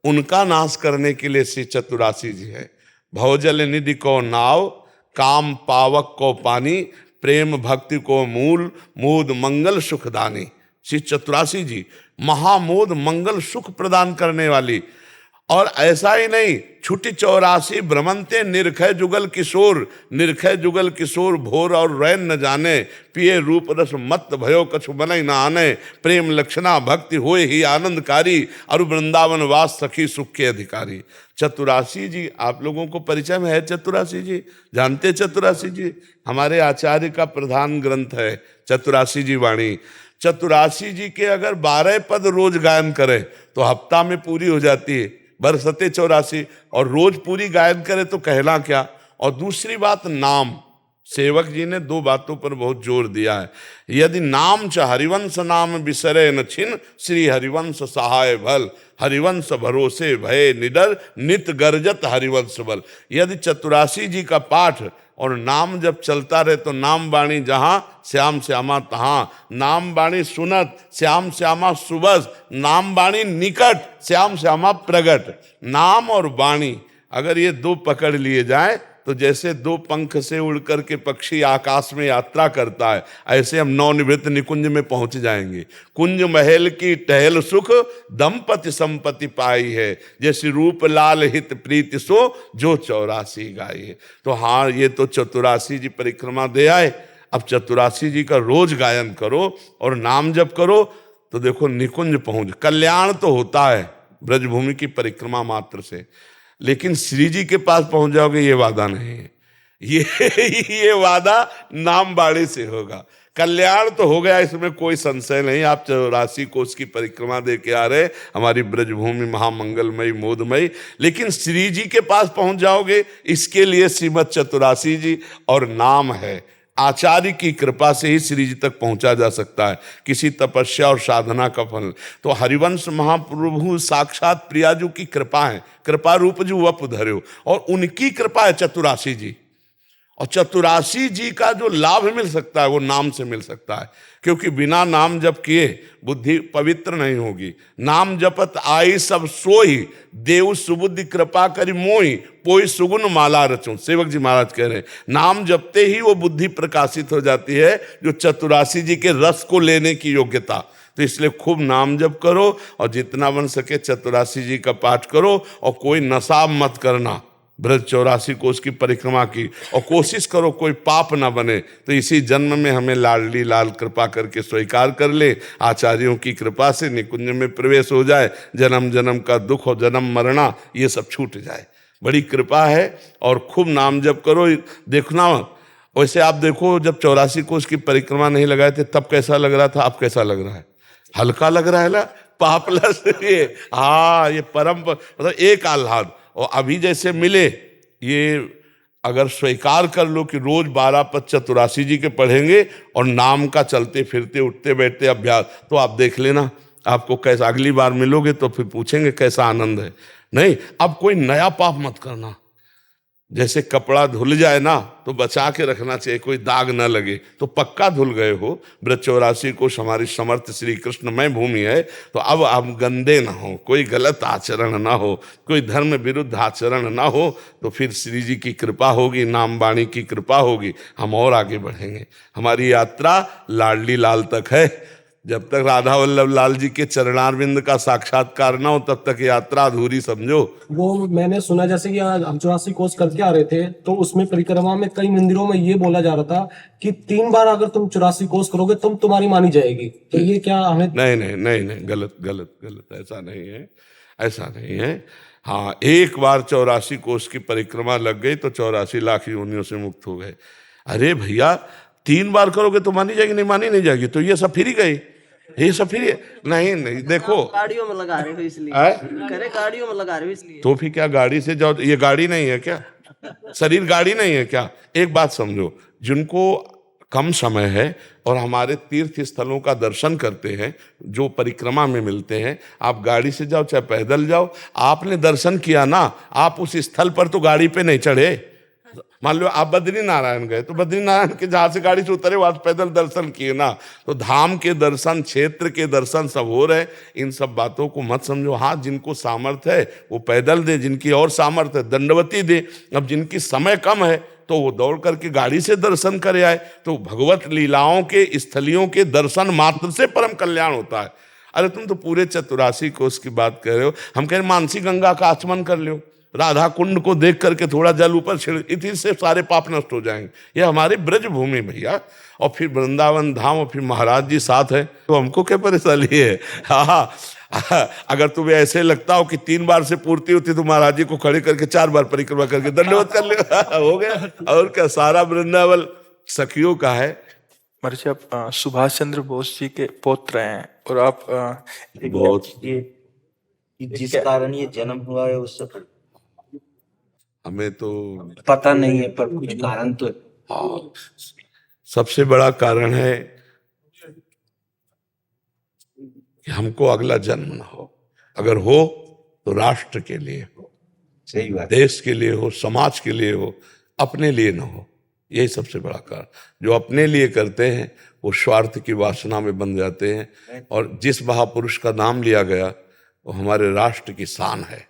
उनका नाश करने के लिए श्री चतुरासी जी है। भवजल निधि को नाव, काम पावक को पानी, प्रेम भक्ति को मूल, मोद मंगल सुखदानी। श्री चतुरासी जी महामोद मंगल सुख प्रदान करने वाली। और ऐसा ही नहीं, छुटी 84 भ्रमंते निरखय जुगल किशोर, निरखय जुगल किशोर भोर और रैन न जाने, पिए रूप रस मत भयो कछु बनई न आने, प्रेम लक्षणा भक्ति होए ही आनंदकारी, अरु वृंदावन वास सखी सुख के अधिकारी। चतुरासी जी, आप लोगों को परिचय में है चतुरासी जी? जानते चतुरासी जी? हमारे आचार्य का प्रधान ग्रंथ है चतुरासी जी वाणी। चतुरासी जी के अगर 12 पद रोज गायन करें तो हफ्ता में पूरी हो जाती है, बरसते 84, और रोज पूरी गायन करे तो कहना क्या। और दूसरी बात, नाम, सेवक जी ने 2 बातों पर बहुत जोर दिया है। यदि नाम च हरिवंश नाम बिसरे न छिन, श्री हरिवंश सहाय भल, हरिवंश भरोसे भय निडर, नित गर्जत हरिवंश बल। यदि चतुरासी जी का पाठ और नाम जब चलता रहे तो नाम बाणी जहां श्याम श्यामा तहां, नाम बाणी सुनत श्याम श्यामा सुबस, नाम बाणी निकट श्याम श्यामा प्रगट। नाम और बाणी अगर ये 2 पकड़ लिए जाए तो जैसे 2 पंख से उड़ करके पक्षी आकाश में यात्रा करता है, ऐसे हम नवनिवृत्त निकुंज में पहुंच जाएंगे। कुंज महल की टहल सुख, दंपति संपत्ति पाई है, जैसे रूप लाल हित प्रीति सो, जो 84 गाई है। तो हाँ, ये तो चतुरासी जी परिक्रमा दे आए। अब चतुरासी जी का रोज गायन करो और नाम जप करो तो देखो निकुंज पहुंच, कल्याण तो होता है ब्रजभूमि की परिक्रमा मात्र से, लेकिन श्री जी के पास पहुंच जाओगे ये वादा नहीं है। ये वादा नाम बाड़ी से होगा। कल्याण तो हो गया, इसमें कोई संशय नहीं। आप 84 कोस की परिक्रमा दे के आ रहे, हमारी ब्रजभूमि महामंगलमयी मोदमयी, लेकिन श्री जी के पास पहुंच जाओगे, इसके लिए श्रीमद चतुरासी जी और नाम है। आचार्य की कृपा से ही श्री जी तक पहुंचा जा सकता है, किसी तपस्या और साधना का फल। तो हरिवंश महाप्रभु साक्षात प्रियाजू की कृपा है, कृपा रूप जो वप धर्यो, और उनकी कृपा है चतुरासी जी। और चतुरासी जी का जो लाभ मिल सकता है वो नाम से मिल सकता है, क्योंकि बिना नाम जप किए बुद्धि पवित्र नहीं होगी। नाम जपत आई सब सोई, देव सुबुद्धि कृपा करी मोई, पोई सुगुन माला रचूं। सेवक जी महाराज कह रहे हैं, नाम जपते ही वो बुद्धि प्रकाशित हो जाती है, जो चतुरासी जी के रस को लेने की योग्यता। तो इसलिए खूब नाम जप करो और जितना बन सके चतुरासी जी का पाठ करो, और कोई नशा मत करना ब्रज 84 कोस की परिक्रमा की, और कोशिश करो कोई पाप ना बने। तो इसी जन्म में हमें लाडली लाल कृपा करके स्वीकार कर ले, आचार्यों की कृपा से निकुंज में प्रवेश हो जाए, जन्म जन्म का दुख और जन्म मरना ये सब छूट जाए। बड़ी कृपा है। और खूब नाम जप करो। देखना, वैसे आप देखो जब 84 कोस की परिक्रमा नहीं लगाए थे तब कैसा लग रहा था, अब कैसा लग रहा है? हल्का लग रहा है ना, पापलस। ये हाँ, ये परम मतलब एक आह्लाद। और अभी जैसे मिले, ये अगर स्वीकार कर लो कि रोज 12 पद चतुरासी जी के पढ़ेंगे और नाम का चलते फिरते उठते बैठते अभ्यास, तो आप देख लेना आपको कैसा, अगली बार मिलोगे तो फिर पूछेंगे कैसा आनंद है। नहीं, अब कोई नया पाप मत करना। जैसे कपड़ा धुल जाए ना तो बचा के रखना चाहिए, कोई दाग ना लगे। तो पक्का धुल गए हो, ब्रज 84 को हमारी समर्थ श्री कृष्णमय भूमि है, तो अब आप गंदे ना हो, कोई गलत आचरण ना हो, कोई धर्म विरुद्ध आचरण ना हो, तो फिर श्री जी की कृपा होगी, नाम वाणी की कृपा होगी, हम और आगे बढ़ेंगे। हमारी यात्रा लाडली लाल तक है। जब तक राधा वल्लभ लाल जी के चरणारविंद का साक्षात्कार ना हो तब तक यात्रा अधूरी समझो। वो मैंने सुना, जैसे कि हम 84 कोस करके आ रहे थे तो उसमें परिक्रमा में कई मंदिरों में ये बोला जा रहा था कि 3 बार अगर तुम 84 कोस करोगे तुम तुम्हारी मानी जाएगी। तो ये क्या हमें? नहीं, गलत ऐसा नहीं है, ऐसा नहीं है। हाँ, एक बार 84 कोस की परिक्रमा लग गई तो 84 लाख योनियों से मुक्त हो गए। अरे भैया, 3 बार करोगे तो मानी जाएगी, नहीं मानी नहीं जाएगी, तो ये सब फिर ही गई, ये सब फिर नहीं, देखो गाड़ियों में लगा रहे हो इसलिए, करे गाड़ियों में लगा रहे हो इसलिए। तो फिर क्या गाड़ी से जाओ? ये गाड़ी नहीं है क्या? शरीर गाड़ी नहीं है क्या? एक बात समझो, जिनको कम समय है और हमारे तीर्थ स्थलों का दर्शन करते हैं, जो परिक्रमा में मिलते हैं, आप गाड़ी से जाओ चाहे पैदल जाओ, आपने दर्शन किया ना, आप उस स्थल पर तो गाड़ी पे नहीं चढ़े। मान लो आप बद्री नारायण गए तो बद्री नारायण के जहाँ से गाड़ी से उतरे वहां पैदल दर्शन किए ना, तो धाम के दर्शन, क्षेत्र के दर्शन सब हो रहे। इन सब बातों को मत समझो। हाँ, जिनको सामर्थ्य है वो पैदल दे, जिनकी और सामर्थ्य है दंडवती दे। अब जिनकी समय कम है तो वो दौड़ करके गाड़ी से दर्शन करे आए। तो भगवत लीलाओं के स्थलियों के दर्शन मात्र से परम कल्याण होता है। अरे तुम तो पूरे 84 कोस की बात कर रहे हो, हम कह रहे मानसी गंगा का आचमन कर लो, राधा कुंड को देख करके थोड़ा जल ऊपर छिड़, इसी से सारे पाप नष्ट हो जाएंगे। ये हमारी ब्रज भूमि भैया, और फिर वृंदावन धाम, और फिर महाराज जी साथ है, तो हमको क्या परेशानी है। हाँ, अगर तुम्हें ऐसे लगता हो कि 3 बार से पूर्ति होती तो महाराज जी को खड़े करके 4 बार परिक्रमा करके दंडवत कर ले, हो गया। और क्या, सारा वृंदावन सखियों का है। महाराज जी आप सुभाष चंद्र बोस जी के पौत्र हैं और आप बहुत जिस कारण ये जन्म हुआ है उससे हमें तो पता नहीं है, पर कुछ कारण तो है। हाँ, सबसे बड़ा कारण है कि हमको अगला जन्म ना हो, अगर हो तो राष्ट्र के लिए हो, सही बात। देश के लिए हो, समाज के लिए हो, अपने लिए ना हो। यही सबसे बड़ा कारण। जो अपने लिए करते हैं वो स्वार्थ की वासना में बन जाते हैं। और जिस महापुरुष का नाम लिया गया वो हमारे राष्ट्र की शान है,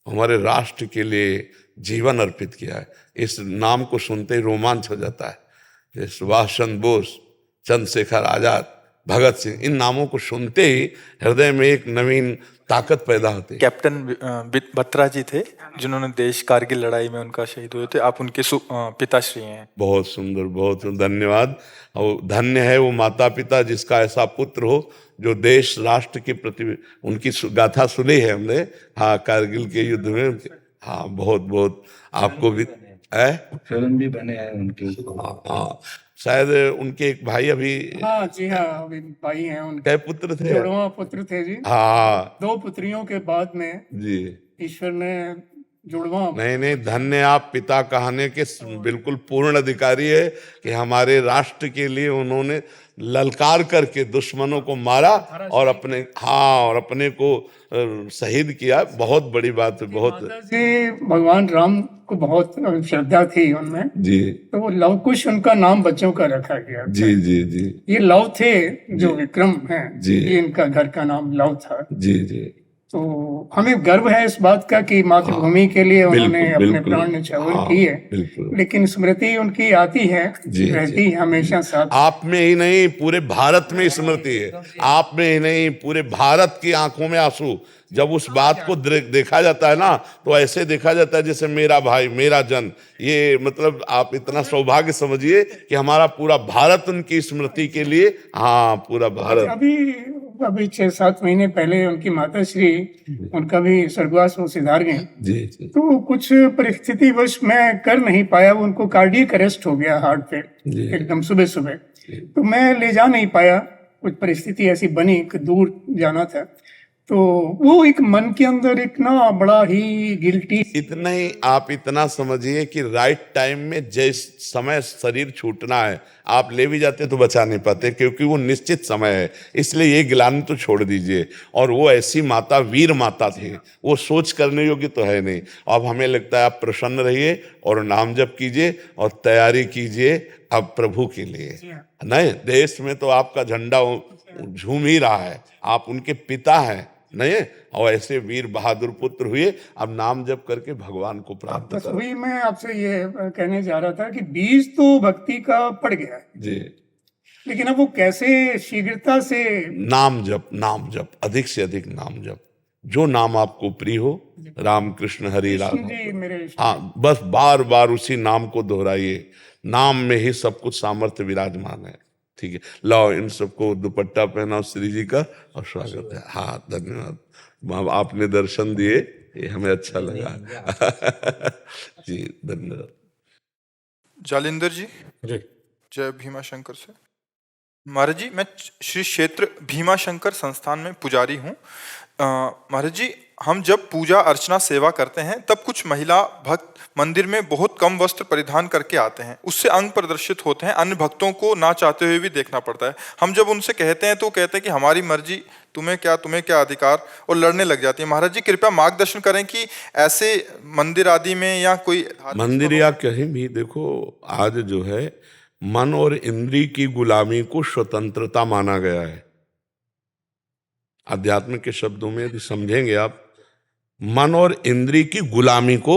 हमारे राष्ट्र के लिए जीवन अर्पित किया है। इस नाम को सुनते ही रोमांच हो जाता है। ये सुभाष चंद्र बोस, चंद्रशेखर आजाद, भगत सिंह, इन नामों को सुनते ही हृदय में एक नवीन ताकत पैदा होती है। कैप्टन बत्रा जी थे जिन्होंने देश कारगिल लड़ाई में उनका शहीद हुए थे, आप उनके पिताश्री हैं। बहुत सुंदर, बहुत सुंदर, धन्यवाद। और धन्य है वो माता पिता जिसका ऐसा पुत्र हो जो देश राष्ट्र के प्रति, उनकी गाथा सुनी है हमने, हाँ, कारगिल के युद्ध में। हाँ, बहुत बहुत आपको भी फिल्म भी बने हैं उनके। हाँ, शायद उनके एक भाई अभी, हाँ जी, हाँ, अभी भाई हैं उनके। क्या पुत्र थे? जुड़वा पुत्र थे जी। हाँ 2 पुत्रियों के बाद में जी, ईश्वर ने जुड़वा। नहीं नहीं, धन्य आप पिता कहने के बिल्कुल पूर्ण अधिकारी है कि हमारे राष्ट्र के लिए उन्होंने ललकार करके दुश्मनों को मारा और अपने, हाँ, और अपने को शहीद किया। बहुत बड़ी बात है। बहुत जी, भगवान राम को बहुत श्रद्धा थी उनमें जी, तो वो लव कुश उनका नाम बच्चों का रखा गया। जी जी जी ये लव थे जो विक्रम हैं जी, ये इनका घर का नाम लव था। जी जी, तो हमें गर्व है इस बात का कि मातृभूमि के लिए उन्होंने अपने बिल्कुल, प्राण न्यौछावर हाँ, किए। बिल्कुल। लेकिन स्मृति उनकी आती है, जी, रहती हमेशा साथ। आप में ही नहीं पूरे भारत में स्मृति है, आप में ही नहीं पूरे भारत की आंखों में आंसू। जब उस बात को देखा जाता है ना तो ऐसे देखा जाता है जैसे मेरा भाई, मेरा जन। ये मतलब आप इतना सौभाग्य समझिए कि हमारा पूरा भारत उनकी स्मृति के लिए, हाँ, पूरा भारत। अभी 6-7 महीने पहले उनकी माता श्री, उनका भी स्वर्गवास वो सिधार गए। जी जी, तो कुछ परिस्थिति वश मैं कर नहीं पाया, उनको कार्डियक अरेस्ट हो गया हार्ट पे एकदम सुबह सुबह। तो मैं ले जा नहीं पाया, कुछ परिस्थिति ऐसी बनी कि दूर जाना था। तो वो एक मन के अंदर एक ना बड़ा ही गिल्टी। इतना ही आप इतना समझिए कि राइट टाइम में जिस समय शरीर छूटना है आप ले भी जाते तो बचा नहीं पाते, क्योंकि वो निश्चित समय है। इसलिए ये ग्लानि तो छोड़ दीजिए। और वो ऐसी माता, वीर माता थी, वो सोच करने योग्य तो है नहीं। अब हमें लगता है आप प्रसन्न रहिए और नाम जप कीजिए और तैयारी कीजिए अब प्रभु के लिए। नहीं, देश में तो आपका झंडा झूम ही रहा है, आप उनके पिता हैं, नहीं? और ऐसे वीर बहादुर पुत्र हुए, अब नाम जप करके भगवान को प्राप्त बस करो। वही मैं आपसे ये कहने जा रहा था कि बीज तो भक्ति का पड़ गया है जी, लेकिन अब वो कैसे शीघ्रता से। नाम जप, नाम जप, अधिक से अधिक नाम जप, जो नाम आपको प्रिय हो। राम कृष्ण हरि राम, जी मेरे हाँ, बस बार बार उसी नाम को दोहराइए। नाम में ही सब कुछ सामर्थ्य विराजमान है। ठीक है, लाओ इन सबको दुपट्टा पहनाओ श्री जी का और स्वागत है। हाँ, धन्यवाद, आपने दर्शन दिए, ये हमें अच्छा लगा। जी, धन्यवाद। जालिंदर जी, जय भीमा शंकर से। महाराज जी, मैं श्री क्षेत्र भीमा शंकर संस्थान में पुजारी हूँ। महाराज जी, हम जब पूजा अर्चना सेवा करते हैं तब कुछ महिला भक्त मंदिर में बहुत कम वस्त्र परिधान करके आते हैं, उससे अंग प्रदर्शित होते हैं, अन्य भक्तों को ना चाहते हुए भी देखना पड़ता है। हम जब उनसे कहते हैं तो कहते हैं कि हमारी मर्जी, तुम्हें क्या अधिकार, और लड़ने लग जाती है। महाराज जी, कृपया मार्गदर्शन करें कि ऐसे मंदिर आदि में या कोई मंदिर या कहीं भी देखो, आज जो है मन और इंद्री की गुलामी को स्वतंत्रता माना गया है। अध्यात्म के शब्दों में यदि समझेंगे आप, मन और इंद्री की गुलामी को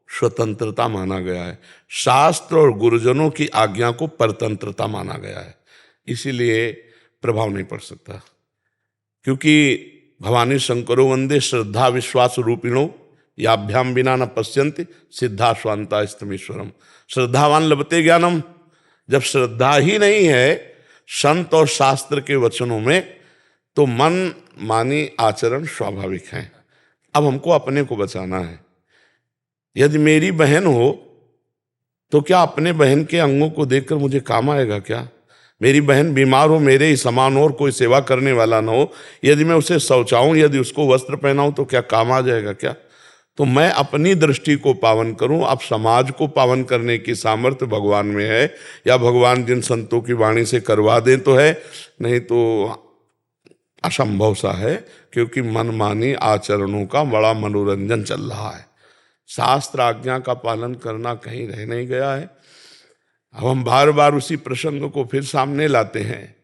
स्वतंत्रता माना गया है। शास्त्र और गुरुजनों की आज्ञा को परतंत्रता माना गया है। इसीलिए प्रभाव नहीं पड़ सकता। क्योंकि भवानी शंकरो वंदे श्रद्धा विश्वास रूपिणो याभ्याम बिना न पश्यन्ति सिद्धा स्वांता स्तमीश्वरम। श्रद्धावान लभते ज्ञानम। जब श्रद्धा ही नहीं है संत और शास्त्र के वचनों में, तो मन मानी आचरण स्वाभाविक है। अब हमको अपने को बचाना है। यदि मेरी बहन हो तो क्या अपने बहन के अंगों को देखकर मुझे काम आएगा क्या? मेरी बहन बीमार हो, मेरे ही समान और कोई सेवा करने वाला ना हो, यदि मैं उसे शौचाऊं, यदि उसको वस्त्र पहनाऊं, तो क्या काम आ जाएगा क्या? तो मैं अपनी दृष्टि को पावन करूं। अब समाज को पावन करने की सामर्थ्य भगवान में है, या भगवान जिन संतों की वाणी से करवा दें तो है, नहीं तो असंभव सा है, क्योंकि मनमानी आचरणों का बड़ा मनोरंजन चल रहा है। शास्त्र आज्ञा का पालन करना कहीं रह नहीं गया है। अब हम बार बार उसी प्रसंग को फिर सामने लाते हैं।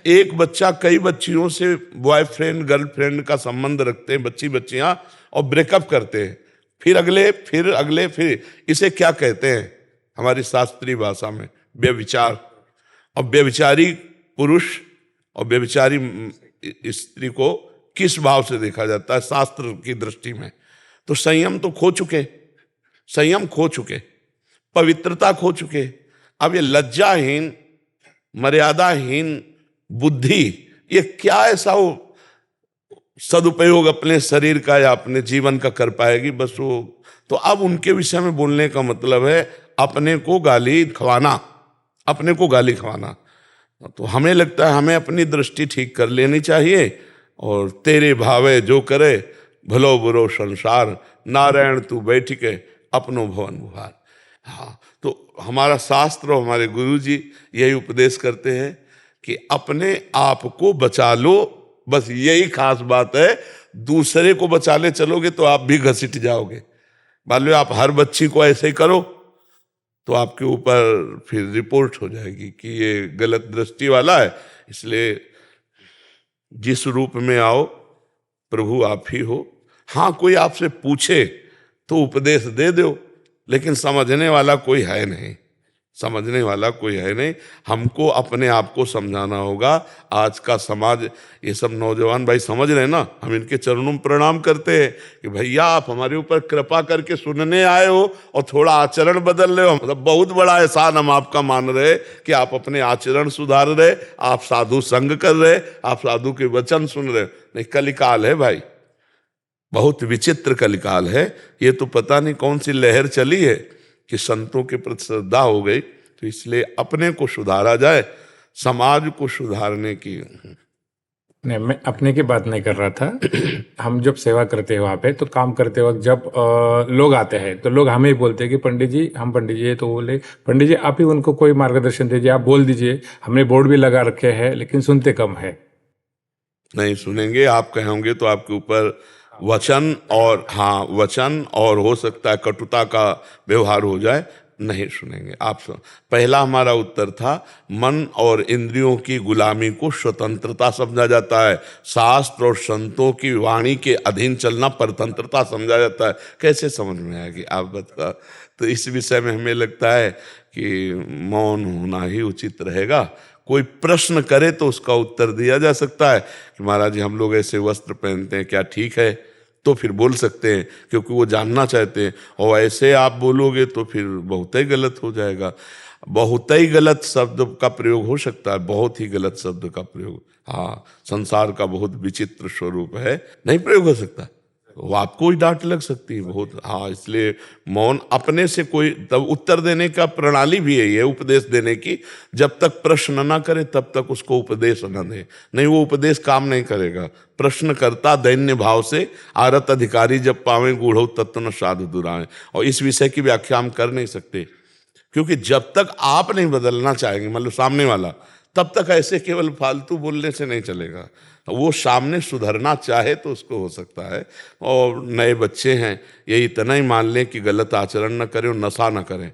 एक बच्चा कई बच्चियों से बॉयफ्रेंड गर्लफ्रेंड का संबंध रखते हैं, बच्चियां, और ब्रेकअप करते हैं, फिर अगले, फिर इसे क्या कहते हैं हमारी शास्त्रीय भाषा में? व्यभिचार। और व्यभिचारी पुरुष और व्यभिचारी स्त्री को किस भाव से देखा जाता है शास्त्र की दृष्टि में? तो संयम तो खो चुके, संयम खो चुके, पवित्रता खो चुके। अब ये लज्जाहीन मर्यादाहीन बुद्धि, ये क्या ऐसा वो सदुपयोग अपने शरीर का या अपने जीवन का कर पाएगी? बस वो तो अब उनके विषय में बोलने का मतलब है अपने को गाली खवाना, अपने को गाली खवाना। तो हमें लगता है हमें अपनी दृष्टि ठीक कर लेनी चाहिए, और तेरे भावे जो करे भलो बुरो संसार, नारायण तू बैठ के अपनो भवन बुहार। हाँ, तो हमारा शास्त्र और हमारे गुरुजी यही उपदेश करते हैं कि अपने आप को बचा लो, बस यही खास बात है। दूसरे को बचाने चलोगे तो आप भी घसीट जाओगे। मान लो आप हर बच्ची को ऐसे ही करो तो आपके ऊपर फिर रिपोर्ट हो जाएगी कि ये गलत दृष्टि वाला है। इसलिए जिस रूप में आओ प्रभु आप ही हो। हाँ, कोई आपसे पूछे तो उपदेश दे दो, लेकिन समझने वाला कोई है नहीं, समझने वाला कोई है नहीं। हमको अपने आप को समझाना होगा। आज का समाज, ये सब नौजवान भाई समझ रहे हैं ना, हम इनके चरणों में प्रणाम करते हैं कि भैया आप हमारे ऊपर कृपा करके सुनने आए हो और थोड़ा आचरण बदल रहे हो। मतलब बहुत बड़ा एहसान हम आपका मान रहे कि आप अपने आचरण सुधार रहे, आप साधु संग कर रहे, आप साधु के वचन सुन रहे। नहीं, कलिकाल है भाई, बहुत विचित्र कलिकाल है। ये तो पता नहीं कौन सी लहर चली है कि संतों के प्रति श्रद्धा हो गई। तो इसलिए अपने को सुधारा जाए, समाज को सुधारने की। नहीं, मैं अपने की बात नहीं कर रहा था। हम जब सेवा करते हैं वहाँ पे, तो काम करते वक्त जब लोग आते हैं तो लोग हमें ही बोलते हैं कि पंडित जी, हम पंडित जी है, तो बोले पंडित जी आप ही उनको कोई मार्गदर्शन दीजिए, आप बोल दीजिए। हमने बोर्ड भी लगा रखे हैं लेकिन सुनते कम है। नहीं सुनेंगे, आप कहोगे तो आपके ऊपर वचन और हाँ वचन और हो सकता है कटुता का व्यवहार हो जाए। नहीं सुनेंगे आप। पहला हमारा उत्तर था मन और इंद्रियों की गुलामी को स्वतंत्रता समझा जाता है, शास्त्र और संतों की वाणी के अधीन चलना परतंत्रता समझा जाता है। कैसे समझ में आएगी आप बता? तो इस विषय में हमें लगता है कि मौन होना ही उचित रहेगा। कोई प्रश्न करे तो उसका उत्तर दिया जा सकता है कि महाराज जी हम लोग ऐसे वस्त्र पहनते हैं, क्या ठीक है? तो फिर बोल सकते हैं, क्योंकि वो जानना चाहते हैं। और ऐसे आप बोलोगे तो फिर बहुत ही गलत हो जाएगा। बहुत ही गलत शब्द का प्रयोग हो सकता है, बहुत ही गलत शब्द का प्रयोग। हाँ, संसार का बहुत विचित्र स्वरूप है, नहीं प्रयोग हो सकता, वो आपको ही डांट लग सकती है बहुत। हाँ, इसलिए मौन अपने से कोई तब उत्तर देने का प्रणाली भी है, उपदेश देने की। जब तक प्रश्न ना करे तब तक उसको उपदेश न दे, नहीं वो उपदेश काम नहीं करेगा। प्रश्न करता दैन्य भाव से आरत अधिकारी जब पावे गूढ़ो तत्व न साधु दुराए। और इस विषय की व्याख्या हम कर नहीं सकते, क्योंकि जब तक आप नहीं बदलना चाहेंगे, मतलब सामने वाला, तब तक ऐसे केवल फालतू बोलने से नहीं चलेगा। वो सामने सुधरना चाहे तो उसको हो सकता है। और नए बच्चे हैं, ये इतना ही मान लें कि गलत आचरण न करें और नशा न करें,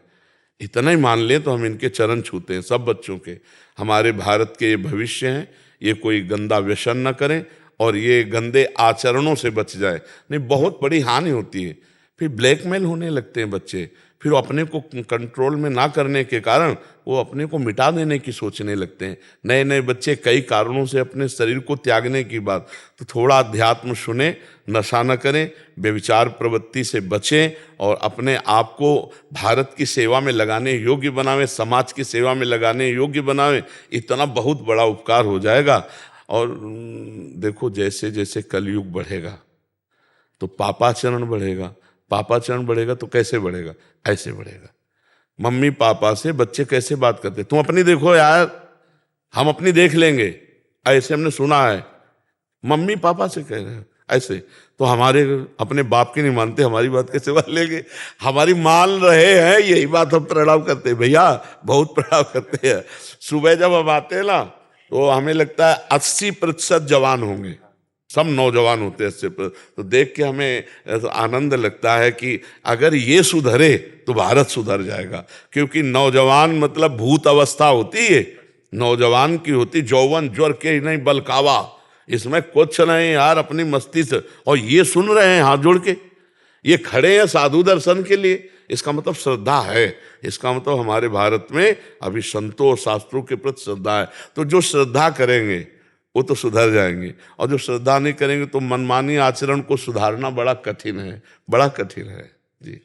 इतना ही मान लें तो हम इनके चरण छूते हैं सब बच्चों के। हमारे भारत के ये भविष्य हैं, ये कोई गंदा व्यसन न करें और ये गंदे आचरणों से बच जाए। नहीं, बहुत बड़ी हानि होती है। फिर ब्लैकमेल होने लगते हैं बच्चे, फिर वो अपने को कंट्रोल में ना करने के कारण वो अपने को मिटा देने की सोचने लगते हैं। नए नए बच्चे कई कारणों से अपने शरीर को त्यागने की बात, तो थोड़ा अध्यात्म सुने, नशा न करें, व्यभिचार प्रवृत्ति से बचें और अपने आप को भारत की सेवा में लगाने योग्य बनावें, समाज की सेवा में लगाने योग्य बनावें। इतना बहुत बड़ा उपकार हो जाएगा। और देखो जैसे जैसे कलयुग बढ़ेगा तो पापाचरण बढ़ेगा, पापाचरण बढ़ेगा तो कैसे बढ़ेगा? ऐसे बढ़ेगा। मम्मी पापा से बच्चे कैसे बात करते, तुम अपनी देखो यार, हम अपनी देख लेंगे, ऐसे हमने सुना है। मम्मी पापा से कह रहे हैं ऐसे, तो हमारे अपने बाप की नहीं मानते, हमारी बात कैसे मान लेंगे? हमारी मान रहे हैं, यही बात हम प्रणाम करते हैं भैया, बहुत प्रणाम करते हैं। सुबह जब हम आते हैं ना तो हमें लगता है 80% जवान होंगे, सब नौजवान होते हैं 80%। तो देख के हमें आनंद लगता है कि अगर ये सुधरे तो भारत सुधर जाएगा। क्योंकि नौजवान मतलब भूत अवस्था होती है, नौजवान की होती यौवन ज्वर के नहीं बलकावा, इसमें कुछ नहीं यार, अपनी मस्ती से। और ये सुन रहे हैं हाथ जोड़ के, ये खड़े हैं साधु दर्शन के लिए, इसका मतलब श्रद्धा है। इसका मतलब हमारे भारत में अभी संतों और शास्त्रों के प्रति श्रद्धा है। तो जो श्रद्धा करेंगे वो तो सुधर जाएंगे, और जो श्रद्धा नहीं करेंगे तो मनमानी आचरण को सुधारना बड़ा कठिन है, बड़ा कठिन है जी।